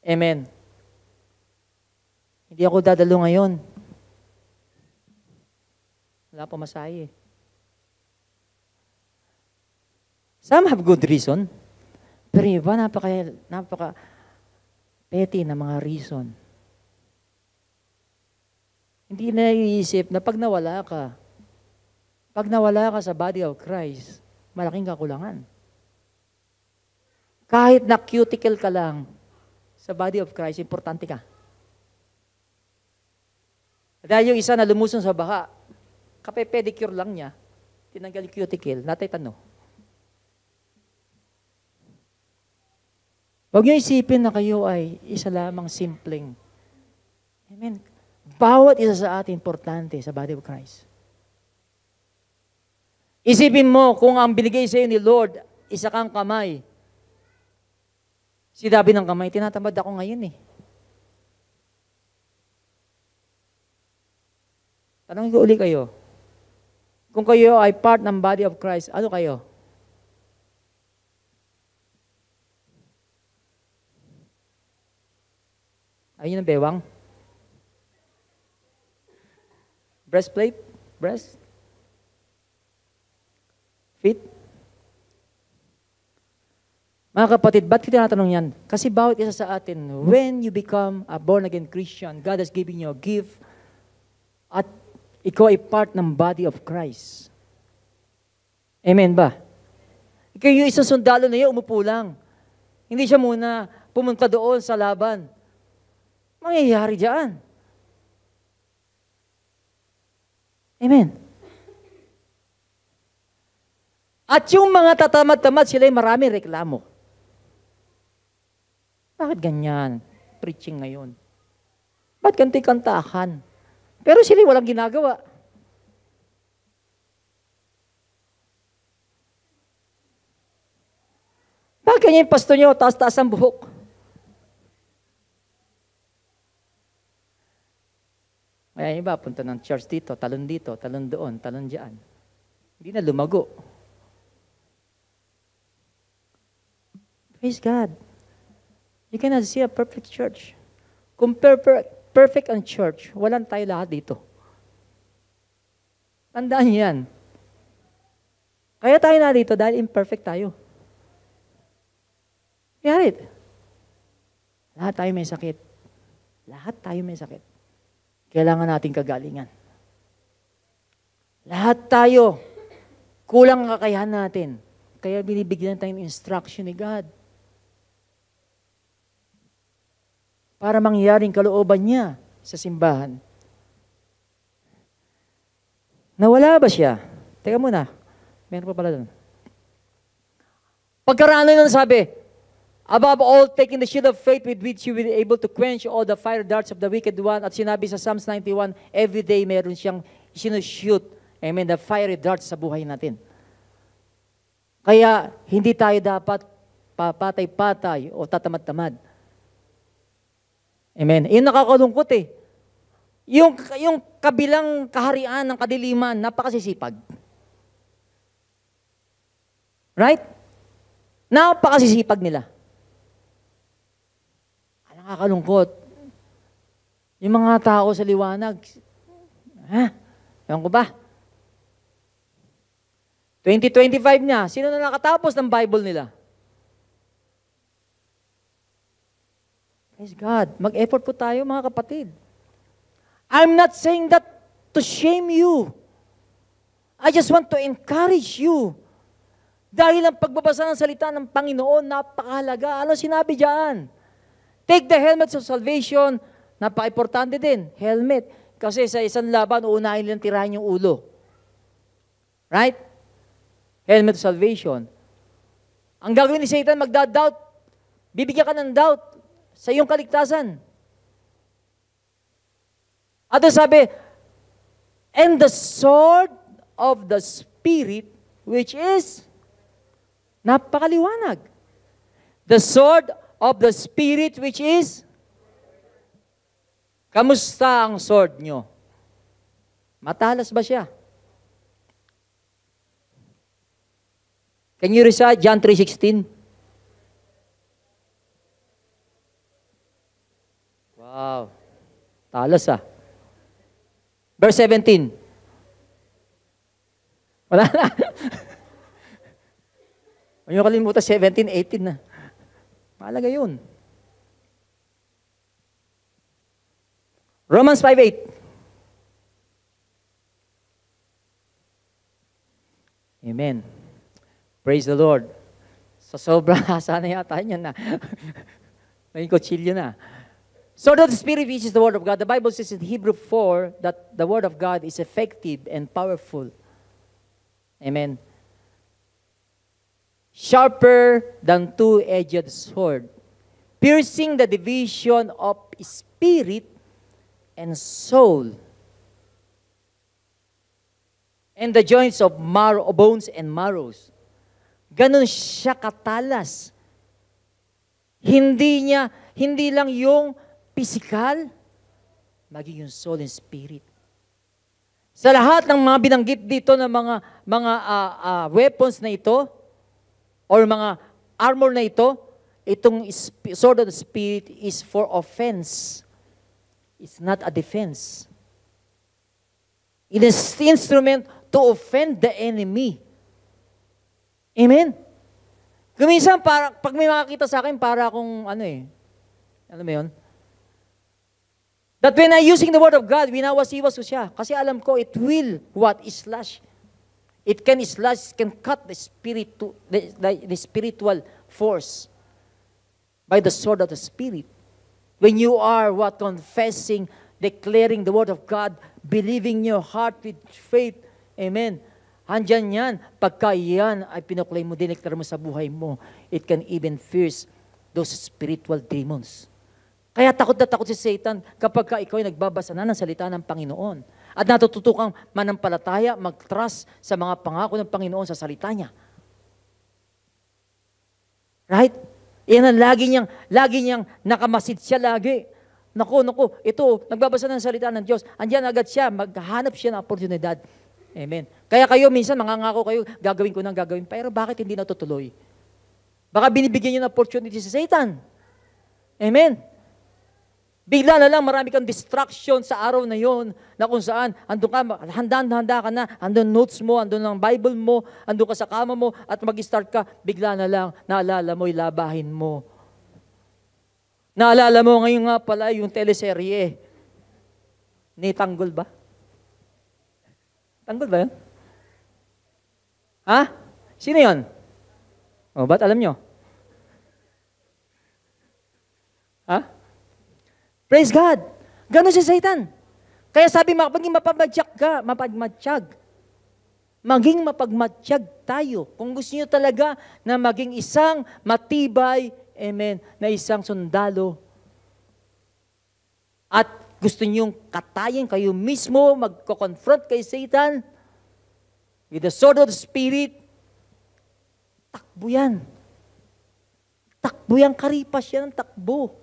amen, hindi ako dadalo ngayon. Wala pa masahe. Some have good reason. Pero iba, napaka petty na mga reason. Hindi na iisip na pag nawala ka sa body of Christ, malaking kakulangan. Kahit na cuticle ka lang sa body of Christ, importante ka. Dahil yung isa na lumusong sa baka, kape-pedicure lang niya, tinanggal yung cuticle, natay tano. Huwag niyo isipin na kayo ay isa lamang simpleng. Amen. Bawat isa sa atin importante sa body of Christ. Isipin mo kung ang binigay sa iyo ni Lord, isa kang kamay. Si David ng kamay, tinatamad ako ngayon eh. Tanongin ko uli kayo. Kung kayo ay part ng body of Christ, ano kayo? Ayun ang bewang? Breastplate? Breast? Feet? Mga kapatid, ba't kita tinatanong yan? Kasi bawat isa sa atin, when you become a born-again Christian, God has given you a gift at ikaw ay part ng body of Christ. Amen ba? Ikaw yung isang sundalo na yun, umupo lang. Hindi siya muna pumunta doon sa laban. Mangyayari dyan. Amen. At yung mga tatamad-tamad, sila ay marami reklamo. Bakit ganyan? Preaching ngayon. Ba't ganito kantahan? Pero sila walang ginagawa. Bakit ganyan yung pastor nyo, taas-taas ang buhok? Kaya iba, punta ng church dito, talon doon, talon dyan. Hindi na lumago. Praise God. You cannot see a perfect church. Kung perfect ang church, walang tayo lahat dito. Tandaan niyo yan. Kaya tayo na dito dahil imperfect tayo. Get it? Lahat tayo may sakit. Lahat tayo may sakit. Kailangan nating kagalingan. Lahat tayo, kulang ang kakayahan natin. Kaya binibigyan tayo ng instruction ni God. Para mangyaring kalooban niya sa simbahan. Nawala ba siya? Teka muna. Meron pa pala doon. Pagkaraan nun sabi, above all, taking the shield of faith with which you will be able to quench all the fire darts of the wicked one. At sinabi sa Psalms 91, every day meron siyang sinushoot. Amen, the fiery darts sa buhay natin. Kaya, hindi tayo dapat papatay-patay o tatamad-tamad. Amen. Yung nakakalungkot eh. Yung kabilang kaharian ng kadiliman, napakasisipag. Right? Napakasisipag nila. Ang nakakalungkot. Yung mga tao sa liwanag, ewan ko ba? 2025 niya, sino na nakatapos ng Bible nila? Praise God. Mag-effort po tayo, mga kapatid. I'm not saying that to shame you. I just want to encourage you. Dahil ang pagbabasa ng salita ng Panginoon, napakahalaga. Ano sinabi diyan? Take the helmet of salvation. Napaka-importante din, helmet. Kasi sa isang laban, uunahin nilang tirahin yung ulo. Right? Helmet of salvation. Ang gagawin ni Satan, magda-doubt. Bibigyan ka ng doubt sa iyong kaligtasan. At sabi, and the sword of the Spirit, which is, napakaliwanag. The sword of the Spirit, which is, kamusta ang sword nyo? Matalas ba siya? Can you recite John 3:16? Wow. Talas ah. Verse 17. Wala na. Huwag niyo kalimutan, 17, 18 na. Mahalaga yun. Romans 5:8. Amen. Praise the Lord. Sa sobra, sana yata yan na. May kutsilyo na. Sword of the Spirit, which is the Word of God. The Bible says in Hebrew 4 that the Word of God is effective and powerful. Amen. Sharper than two-edged sword, piercing the division of spirit and soul, and the joints of bones and marrows. Ganon siya katalas. Hindi lang yung physical, maging yung soul and spirit. Sa lahat ng mga binanggit dito ng mga weapons na ito, or mga armor na ito, itong sword of the Spirit is for offense. It's not a defense. It is the instrument to offend the enemy. Amen? Kuminsan, pag may makakita sa akin, para akong, alam mo yun? That when I'm using the Word of God, winawas-iwas ko siya. Kasi alam ko, it will, slash. It can slash, can cut the spiritual force by the sword of the Spirit. When you are, confessing, declaring the Word of God, believing in your heart with faith, amen. Handyan yan. Pagka yan ay pinoklay mo, dineklar mo sa buhay mo, it can even fierce those spiritual demons. Kaya takot na takot si Satan kapag ikaw ay nagbabasa na ng salita ng Panginoon. At natututo kang manampalataya, mag-trust sa mga pangako ng Panginoon sa salita niya. Right? Yan ang lagi niyang nakamasid siya lagi. Naku, ito, nagbabasa ng salita ng Diyos. Andiyan agad siya, maghahanap siya ng oportunidad. Amen. Kaya kayo, minsan, mangangako kayo, gagawin ko nang gagawin. Pero bakit hindi natutuloy? Baka binibigyan niyo ng opportunity sa Satan. Amen. Bigla na lang, marami kang distraction sa araw na yon, na kung saan, andun ka, handa ka na, andun notes mo, andun ang Bible mo, andun ka sa kama mo, at mag-start ka, bigla na lang, naalala mo, ilabahin mo. Naalala mo, ngayon nga pala, yung teleserye, ni Tanggol ba? Tanggol ba yun? Ha? Sino yun? O, ba't alam nyo? Ha? Praise God! Gano'n si Satan. Kaya sabi, maging mapagmatsyag tayo. Kung gusto nyo talaga na maging isang matibay, amen, na isang sundalo. At gusto nyong katayin kayo mismo, magko-confront kay Satan with the sword of the Spirit, takbo yan. Takbo yan, karipas yan ang takbo.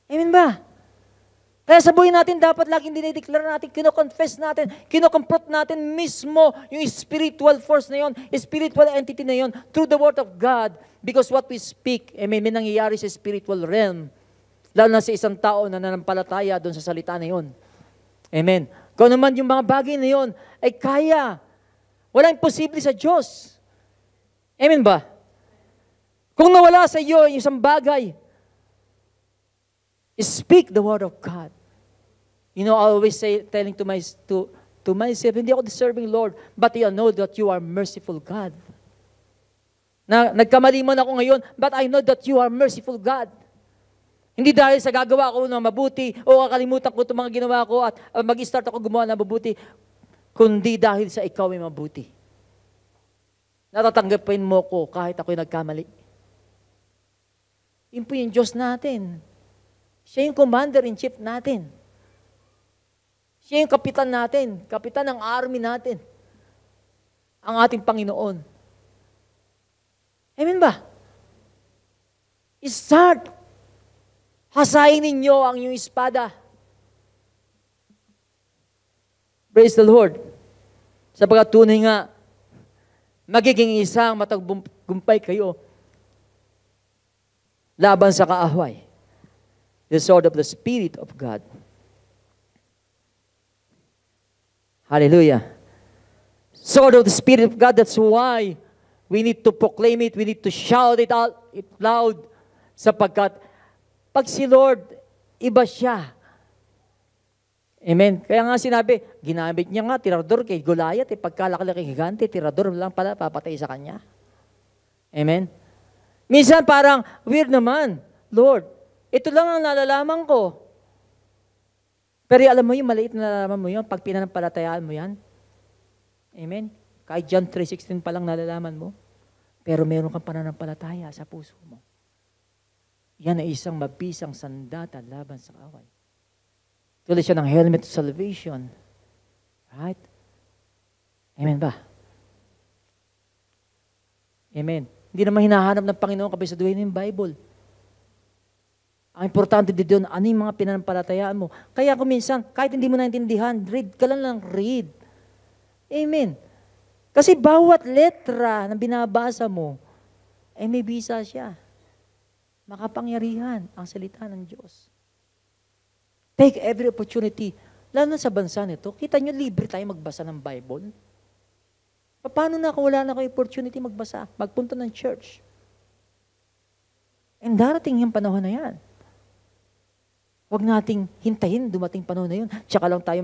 Amen ba? Kaya sa buhay natin, dapat laging dinideklara natin, kino-confess natin, kino-confront natin mismo yung spiritual force na yon, spiritual entity na yon, through the Word of God. Because what we speak, may nangyayari sa spiritual realm. Lalo na sa isang tao na nanampalataya doon sa salita na yon. Amen. Kung naman yung mga bagay na yon, ay kaya. Walang imposible sa Diyos. Amen ba? Kung nawala sa iyo yung isang bagay, speak the Word of God. You know, I always say, telling to myself, hindi ako deserving, Lord, but I know that you are merciful, God. Nagkamali man ako ngayon, but I know that you are merciful, God. Hindi dahil sa gagawa ko ng mabuti, o kakalimutan ko itong mga ginawa ko, at mag-start ako gumawa ng mabuti, kundi dahil sa ikaw ay mabuti. Natatanggapin mo ko kahit ako'y nagkamali. Yun po yung Diyos natin. Siya yung commander-in-chief natin. Siya yung kapitan natin, kapitan ng army natin. Ang ating Panginoon. Amen ba? Start. Hasain ninyo ang inyong espada. Praise the Lord. Sapagkat tunay nga, magiging isang matagumpay kayo laban sa kaaway. The sword of the Spirit of God. Hallelujah. Sword of the Spirit of God, that's why we need to proclaim it, we need to shout it out loud, sapagkat pag si Lord, iba siya. Amen. Kaya nga sinabi, ginamit niya nga, tirador kay Goliath, pagkalaki-laki higante, tirador lang pala, papatay sa kanya. Amen. Minsan parang, weird naman, Lord, ito lang ang nalalaman ko. Pero alam mo yung maliit na nalalaman mo yun, pag pinanampalatayaan mo yan. Amen? Kahit John 3:16 pa lang nalalaman mo, pero meron kang pananampalataya sa puso mo. Yan ay isang mabisang sandata laban sa kaaway. Tulad siya ng helmet of salvation. Right? Amen ba? Amen. Hindi naman hinahanap ng Panginoon kabisaduhin yung Bible. Ang importante dito, ano yung mga pinanampalatayaan mo? Kaya kung minsan, kahit hindi mo naintindihan, read ka lang, read. Amen. Kasi bawat letra na binabasa mo, ay may bisa siya. Makapangyarihan ang salita ng Diyos. Take every opportunity. Lalo na sa bansa nito, kita nyo, libre tayo magbasa ng Bible. Paano na kung wala na kayo opportunity magbasa? Magpunta ng church. And darating yung panahon na yan. Huwag nating hintayin dumating panahon na yun. Tsaka lang tayo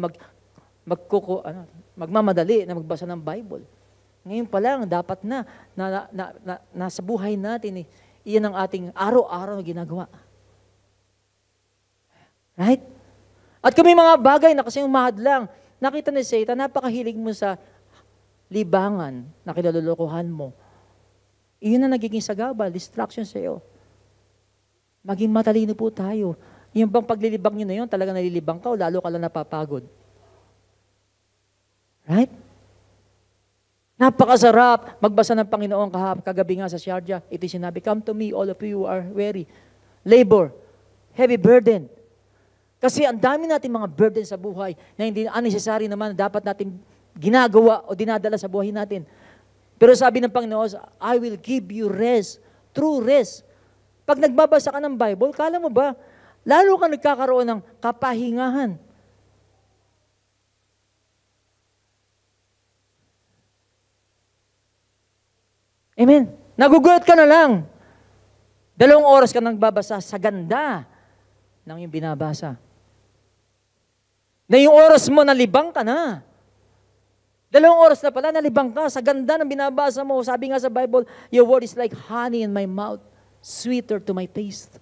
magmamadali na magbasa ng Bible. Ngayon pa lang, dapat nasa buhay natin, iyan ang ating araw-araw na ginagawa. Right? At kung may mga bagay na kasi umahadlang, nakita ni Satan, napakahilig mo sa libangan na kinalulukuhan mo. Iyon na nagiging sagabal, distraction sa iyo. Maging matalino po tayo. Yung bang paglilibang nyo na yun, talaga nalilibang ka o lalo ka lang napapagod. Right? Napakasarap magbasa ng Panginoon kagabi nga sa Sharjah. Ito sinabi, come to me, all of you who are weary, labor, heavy burden. Kasi ang dami natin mga burden sa buhay na hindi unnecessary naman dapat natin ginagawa o dinadala sa buhay natin. Pero sabi ng Panginoon, I will give you rest, true rest. Pag nagbabasa ka ng Bible, kala mo ba, lalo ka nagkakaroon ng kapahingahan. Amen. Nagugulat ka na lang. 2 oras ka nagbabasa sa ganda ng iyong binabasa. Na yung oras mo, nalibang ka na. 2 oras na pala, nalibang ka sa ganda ng binabasa mo. Sabi nga sa Bible, your word is like honey in my mouth, sweeter to my taste.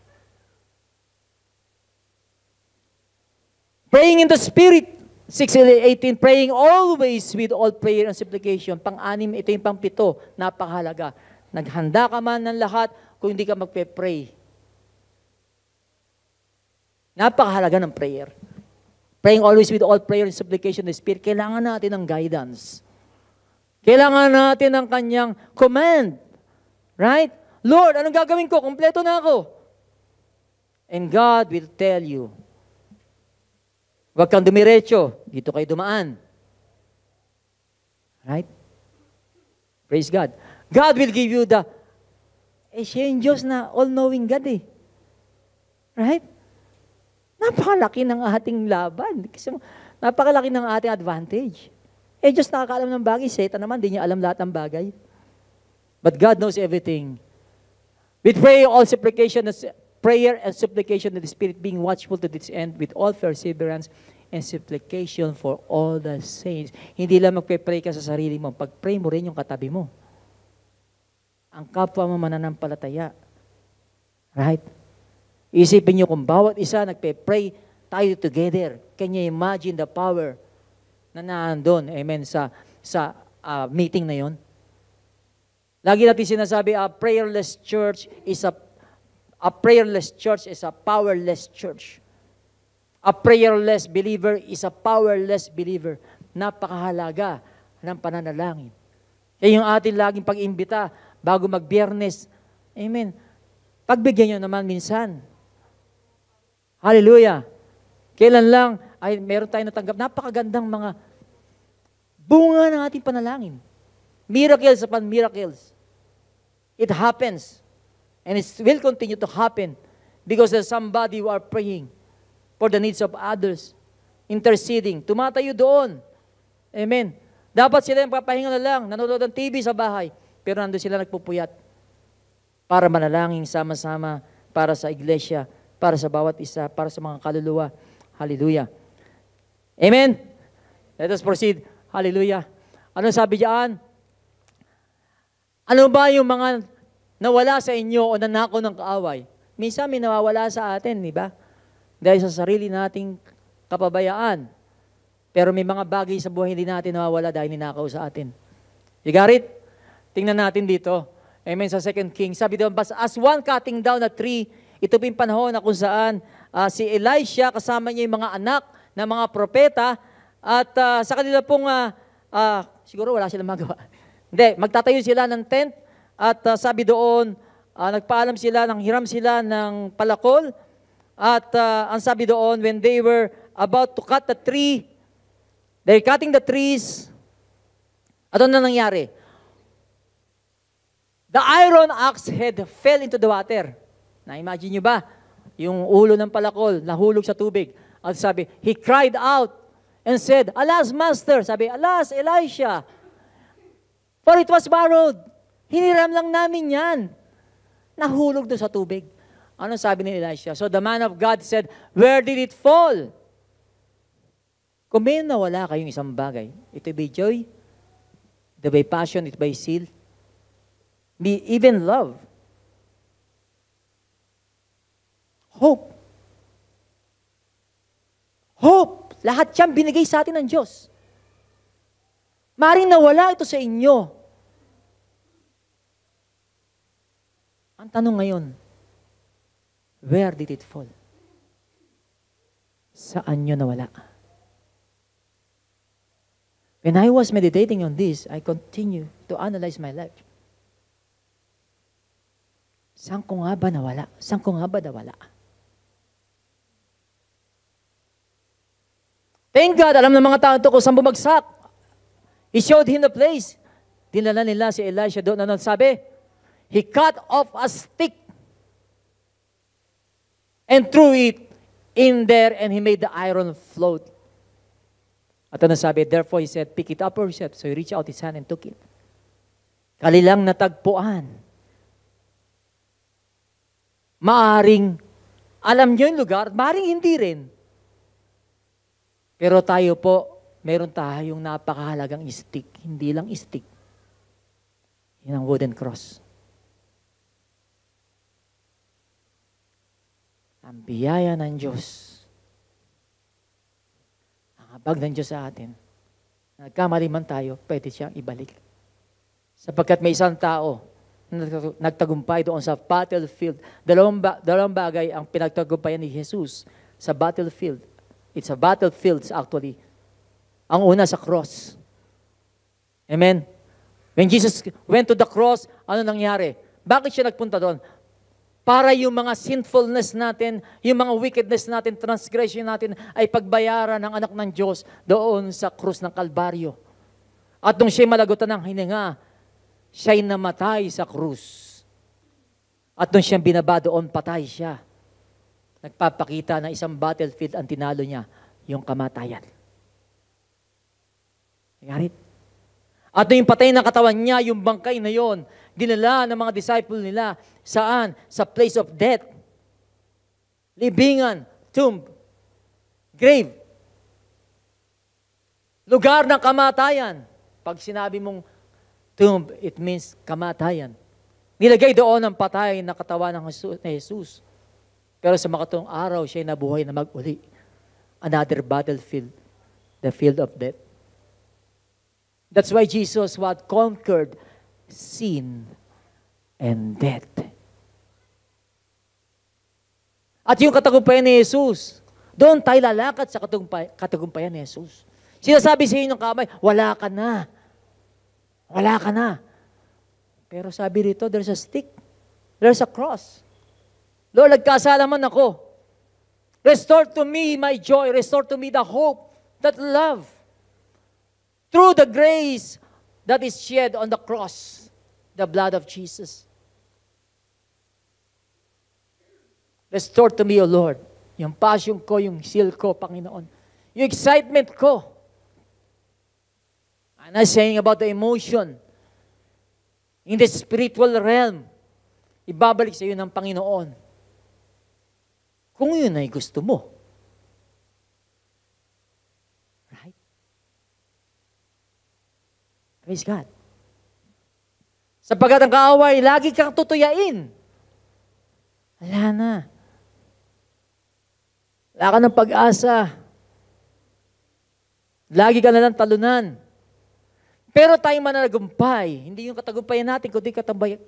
Praying in the Spirit, 6:18, praying always with all prayer and supplication. Pang-anim, ito yung pang-pito, napakahalaga. Naghanda ka man ng lahat kung hindi ka magpe-pray. Napakahalaga ng prayer. Praying always with all prayer and supplication in the Spirit. Kailangan natin ng guidance. Kailangan natin ng kanyang command. Right? Lord, anong gagawin ko? Kompleto na ako. And God will tell you, huwag kang dumiretso, dito kayo dumaan. Right? Praise God. God will give you siya yung Diyos na all-knowing God eh. Right? Napakalaki ng ating laban. Kasi napakalaki ng ating advantage. Diyos nakakaalam ng bagay. Satan naman, di niya alam lahat ng bagay. But God knows everything. With prayer and supplication in the Spirit, being watchful to this end, with all perseverance and supplication for all the saints. Hindi lang magpe-pray ka sa sarili mo. Pag-pray mo rin yung katabi mo. Ang kapwa mo mananampalataya. Right? Isipin niyo kung bawat isa nagpe-pray tayo together. Can you imagine the power na naandun, amen, sa meeting na yon? Lagi natin sinasabi, a prayerless church is a powerless church. A prayerless believer is a powerless believer. Napakahalaga ng pananalangin. Kaya yung ating laging pag-imbita bago mag-Biyernes, amen, pagbigyan nyo naman minsan. Hallelujah. Kailan lang ay meron tayong natanggap napakagandang mga bunga ng ating panalangin. Miracles upon miracles. It happens. And it will continue to happen because there's somebody who are praying for the needs of others. Interceding. Tumatayo doon. Amen. Dapat sila yung papahinga na lang, nanonood ng TV sa bahay, pero nandun sila nagpupuyat para manalangin sama-sama para sa iglesia, para sa bawat isa, para sa mga kaluluwa. Hallelujah. Amen? Let us proceed. Hallelujah. Ano sabi diyan? Ano ba yung mga nawala sa inyo o nanakaw ng kaaway? Minsan may nawawala sa atin, di ba? Dahil sa sarili nating kapabayaan. Pero may mga bagay sa buhay hindi natin nawawala dahil ninakaw sa atin. You got it? Tingnan natin dito. Amen. Sa 2 Kings, sabi doon, as one cutting down a tree, ito po yung panahon na kung saan si Elisha, kasama niya yung mga anak ng mga propeta, at sa kanila pong, siguro wala silang magawa. Hindi, magtatayo sila ng tent, at sabi doon, nagpaalam sila, hiram sila ng palakol, at ang sabi doon, when they were about to cut the tree, they're cutting the trees, at ano na nangyari? The iron axe head fell into the water. Na-imagine nyo ba? Yung ulo ng palakol, nahulog sa tubig. At sabi, he cried out and said, alas, master. Sabi, alas, Elisha. For it was borrowed. Hiniram lang namin yan. Nahulog doon sa tubig. Ano sabi ni Elisha? So the man of God said, where did it fall? Kung may nawala kayong isang bagay, ito by joy, ito by passion, ito by zeal, even love, hope. Hope. Lahat yan binigay sa atin ng Diyos. Maring nawala ito sa inyo. Ang tanong ngayon, where did it fall? Saan nyo nawala? When I was meditating on this, I continue to analyze my life. Saan ko nga ba nawala? Saan ko nga ba nawala? Thank God, alam ng mga tao ito kung saan bumagsak. He showed him the place. Dinala nila si Elisha doon. Ano sabi? He cut off a stick and threw it in there and he made the iron float. At ano sabi? Therefore, he said, pick it up for yourself. So he reached out his hand and took it. Kalilang natagpuan. Maaring, alam nyo yung lugar, maaring hindi rin. Pero tayo po, meron tayong napakahalagang stick. Hindi lang stick. Yan ang wooden cross. Ang biyaya ng Diyos, ang habag ng Diyos sa atin, nagkamali man tayo, pwede siyang ibalik. Sapagkat may isang tao na nagtagumpay doon sa battlefield. Dalawang bagay ang pinagtagumpayan ni Jesus sa battlefield. It's a battlefield actually. Ang una sa cross. Amen? When Jesus went to the cross, ano nangyari? Bakit siya nagpunta doon? Para yung mga sinfulness natin, yung mga wickedness natin, transgression natin, ay pagbayaran ng anak ng Diyos doon sa krus ng Kalbaryo. At nung siya'y malagutan ng hininga, siya'y namatay sa krus. At nung siya'y binaba doon, patay siya. Nagpapakita na isang battlefield ang tinalo niya, yung kamatayan. Ngarit? At nung yung patay na katawan niya, yung bangkay na yon, dinala ng mga disciple nila, saan? Sa place of death. Libingan, tomb, grave. Lugar ng kamatayan. Pag sinabi mong tomb, it means kamatayan. Nilagay doon ang patay na katawan ng Jesus. Pero sa makatong araw, siya'y nabuhay na mag-uli. Another battlefield, the field of death. That's why Jesus what conquered sin and death. At yung katagumpayan ni Jesus, doon tayo lalakad sa katagumpayan ni Jesus. Sinasabi sa inyo ng kamay, wala ka na. Wala ka na. Pero sabi rito, there's a stick. There's a cross. Lord, nagkasala man ako. Restore to me my joy. Restore to me the hope, that love. Through the grace that is shed on the cross, the blood of Jesus. Restore to me, O Lord, yung passion ko, yung zeal ko, Panginoon. Yung excitement ko. I'm not saying about the emotion. In the spiritual realm, ibabalik sa iyo ng Panginoon. Kung yun ay gusto mo. Right? Praise God. Sapagkat ang kaaway, lagi kang tutuyain. Wala na. Wala ka ng pag-asa. Lagi ka na lang talunan. Pero tayo mananagumpay. Hindi yung katagumpayan natin, kundi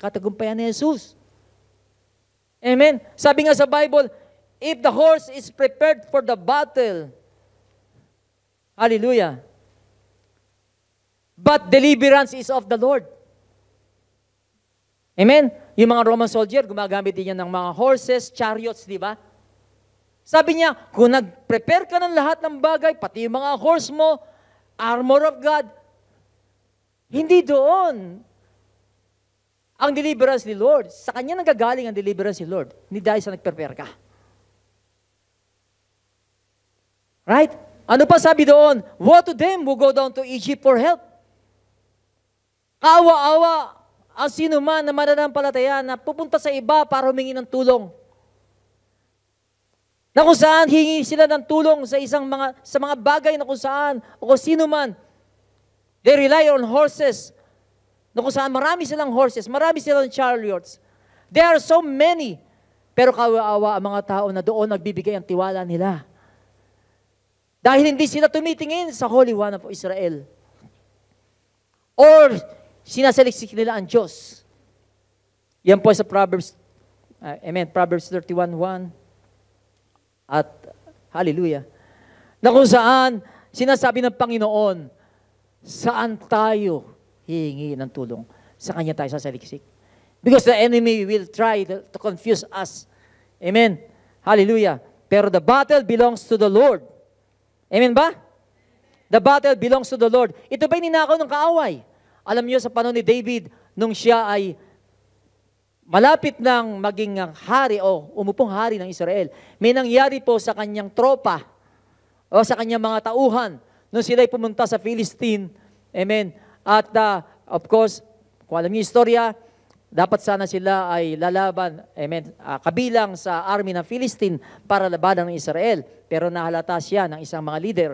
katagumpayan ni Jesus. Amen? Sabi nga sa Bible, if the horse is prepared for the battle, hallelujah, but deliverance is of the Lord. Amen? Yung mga Roman soldier, gumagamit din yan ng mga horses, chariots, di ba? Sabi niya, kung nag-prepare ka ng lahat ng bagay, pati yung mga horse mo, armor of God, hindi doon ang deliverance ni Lord. Sa Kanya nagagaling ang deliverance ni Lord. Hindi dahil sa nag-prepare ka. Right? Ano pa sabi doon? Woe to them who go down to Egypt for help. Kaawa-awa ang sino man na mananampalataya na pupunta sa iba para humingi ng tulong. Na kung saan hingi sila ng tulong sa mga bagay na kung saan o kung sino man. They rely on horses. Na kung saan marami silang horses, marami silang chariots. There are so many. Pero kaawa-awa ang mga tao na doon nagbibigay ang tiwala nila. Dahil hindi sila tumitingin sa Holy One of Israel. Or sinasaliksik nila ang Diyos. Yan po sa Proverbs, Proverbs 31:1. At hallelujah. Na kung saan sinasabi ng Panginoon, saan tayo hihingi ng tulong? Sa Kanya tayo sasaliksik. Because the enemy will try to confuse us. Amen. Hallelujah. Pero the battle belongs to the Lord. Amen ba? The battle belongs to the Lord. Ito ba'y ninakaw ng kaaway? Alam niyo sa panahon ni David, nung siya ay malapit ng maging hari o umupong hari ng Israel, may nangyari po sa kanyang tropa o sa kanyang mga tauhan nung sila'y pumunta sa Philistine. Amen. At of course, kung alam niyo istorya, dapat sana sila ay lalaban, amen, kabilang sa army ng Philistine para labanan ng Israel. Pero nahalata siya ng isang mga leader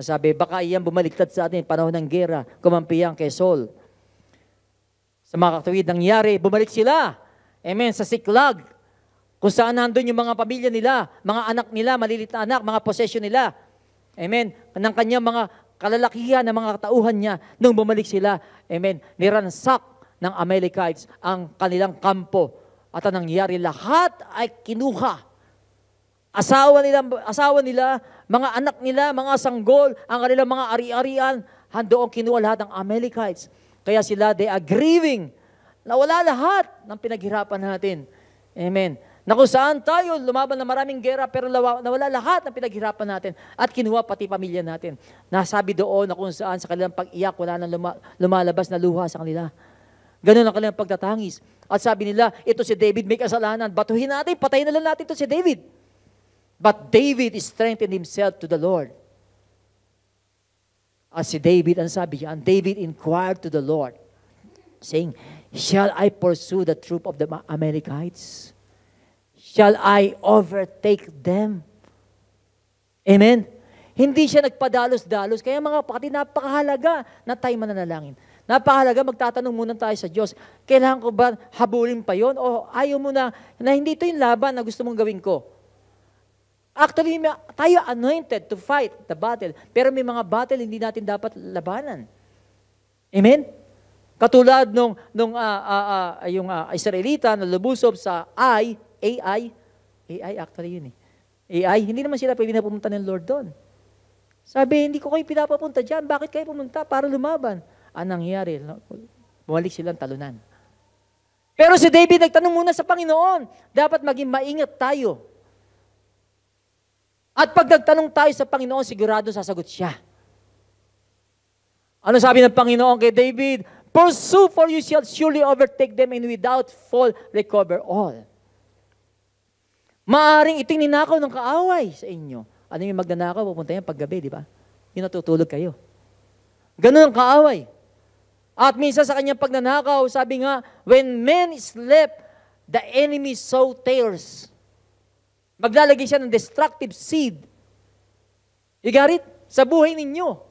Sabi, baka iyan bumaliktad sa atin panahon ng gera, kumampiyan kay Saul. Sa mga katuwid nangyari, bumalik sila. Amen, sa Siklag. Kung saan nandun yung mga pamilya nila, mga anak nila, malilit na anak, mga possession nila. Amen, ng kanyang mga kalalakihan, ng mga katauhan niya, nung bumalik sila, amen, niransak ng Amalekites ang kanilang kampo. At ang nangyari, lahat ay kinuha. Asawa nila, mga anak nila, mga sanggol, ang kanilang mga ari-arian, handoon kinuha lahat ng Amalekites. Kaya sila, they are grieving. Nawala lahat ng pinaghirapan natin. Amen. Na kung saan tayo, lumaban na maraming gera, pero nawala lahat ng pinaghirapan natin at kinuha pati pamilya natin. Nasabi doon na kung saan sa kanilang pag-iyak, wala nang lumalabas na luha sa kanila. Ganun ang kanilang pagtatangis. At sabi nila, ito si David may kasalanan. Batuhin natin, patayin na lang natin ito si David. But David strengthened himself to the Lord. As si David, ang sabi niya, and David inquired to the Lord, saying, shall I pursue the troop of the Amalekites? Shall I overtake them? Amen? Hindi siya nagpadalos-dalos. Kaya mga kapatid, napakahalaga na tayo mananalangin. Napakahalaga, magtatanong muna tayo sa Diyos, kailangan ko ba habulin pa yon? O ayaw mo na hindi ito yung laban na gusto mong gawin ko? Actually, tayo anointed to fight the battle. Pero may mga battle hindi natin dapat labanan. Amen? Katulad nung Israelita na lubusob sa AI actually yun AI, hindi naman sila pwede na pumunta ng Lord doon. Sabi, hindi ko kayo pinapapunta dyan. Bakit kayo pumunta? Para lumaban. Anong nangyari? Bumalik silang talunan. Pero si David nagtanong muna sa Panginoon, dapat maging maingat tayo. At pag nagtanong tayo sa Panginoon, sigurado sasagot siya. Ano sabi ng Panginoon kay David? Pursue, for you shall surely overtake them and without fault recover all. Maaring iting ninakaw ng kaaway sa inyo. Ano yung magnanakaw? Pupunta yan paggabi, di ba? Yung natutulog kayo. Ganun ang kaaway. At minsan sa kanyang pagnanakaw, sabi nga, when men slept, the enemy sow tares. Maglalagay siya ng destructive seed. You got it? Sa buhay ninyo.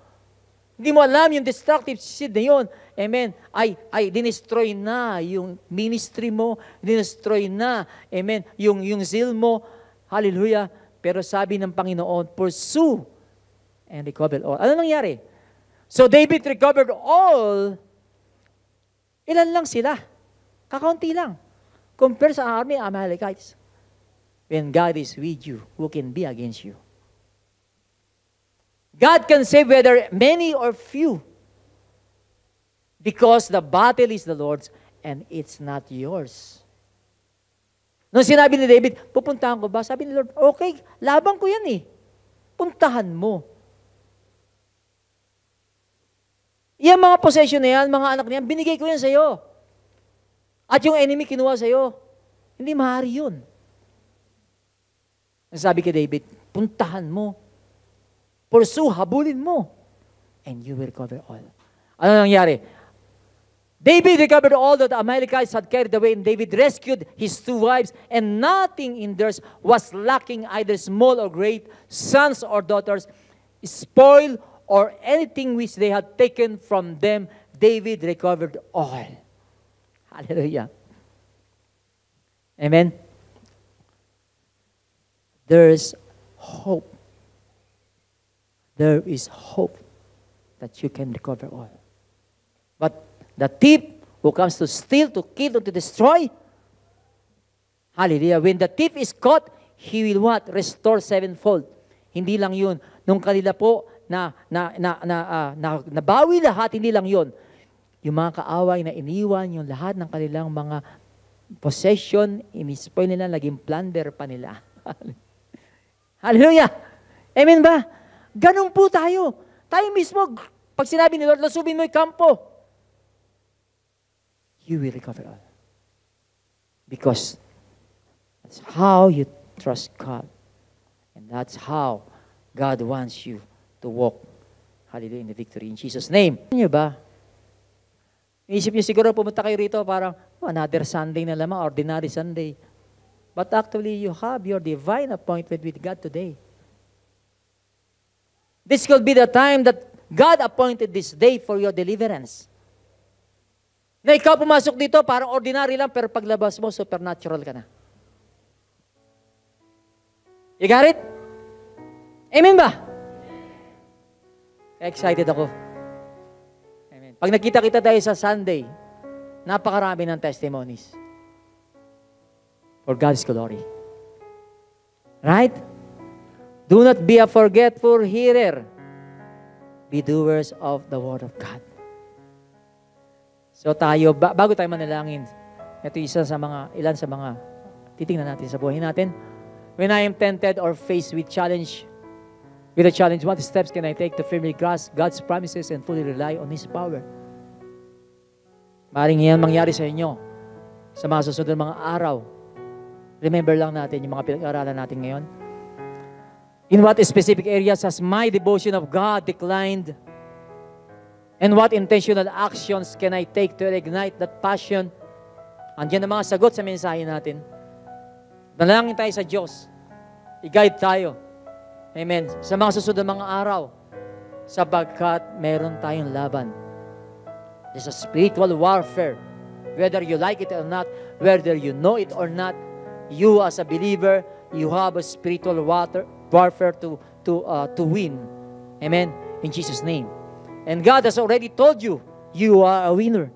Hindi mo alam yung destructive seed na yun. Amen. Ay dinestroy na yung ministry mo. Dinestroy na. Amen. Yung zeal mo. Hallelujah. Pero sabi ng Panginoon, pursue and recover all. Ano nangyari? So David recovered all. Ilan lang sila? Kakaunti lang. Compare sa army, Amalekites. When God is with you, who can be against you? God can save whether many or few. Because the battle is the Lord's and it's not yours. Nung sinabi ni David, pupuntahan ko ba? Sabi ni Lord, okay, laban ko yan eh. Puntahan mo. Yan mga possession na yan, mga anak na yan, binigay ko yan sa'yo. At yung enemy kinuha sa'yo. Hindi maaari yun. Sabi kay David, puntahan mo. Pursue, habulin mo. And you will recover all. Ano nangyari? David recovered all that the Amalekites had carried away, and David rescued his 2 wives, and nothing in theirs was lacking, either small or great, sons or daughters, spoil or anything which they had taken from them. David recovered all. Hallelujah. Amen. There is hope. There is hope that you can recover all. But the thief who comes to steal, to kill, and to destroy, hallelujah, when the thief is caught, he will what? Restore 7-fold. Hindi lang yun. Nung kanila po, nabawi lahat, hindi lang yun. Yung mga kaaway na iniwan, yung lahat ng kanilang mga possession, inispoil nila, naging plunder pa nila. Hallelujah! Amen ba? Ganun po tayo. Tayo mismo, pag sinabi ni Lord, lusubin mo yung kampo, you will recover all. Because that's how you trust God. And that's how God wants you to walk, hallelujah, in the victory in Jesus' name. Ano ba? Iisip niyo siguro pumunta kayo rito parang, another Sunday na lamang, ordinary Sunday. But actually, you have your divine appointment with God today. This could be the time that God appointed this day for your deliverance. Na ikaw pumasok dito, parang ordinary lang, pero paglabas mo, supernatural ka na. You got it? Amen ba? Excited ako. Amen. Pag nakita-kita tayo sa Sunday, napakarami ng testimonies. For God's glory. Right? Do not be a forgetful hearer. Be doers of the Word of God. So tayo, bago tayo manalangin, ito ilan sa mga titingnan natin sa buhay natin. When I am tempted or faced with a challenge, what steps can I take to firmly grasp God's promises and fully rely on His power? Maring yan mangyari sa inyo sa mga susunod mga araw. Remember lang natin yung mga pinag-aralan natin ngayon. In what specific areas has my devotion of God declined? And what intentional actions can I take to ignite that passion? Andiyan ang mga sagot sa mensahe natin. Dalangin tayo sa Diyos. I-guide tayo. Amen. Sa mga susunod mga araw. Sapagkat meron tayong laban. There's a spiritual warfare. Whether you like it or not, whether you know it or not, you as a believer, you have a spiritual warfare to win. Amen. In Jesus' name. And God has already told you, you are a winner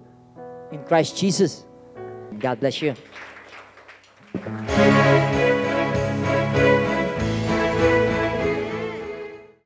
in Christ Jesus. God bless you.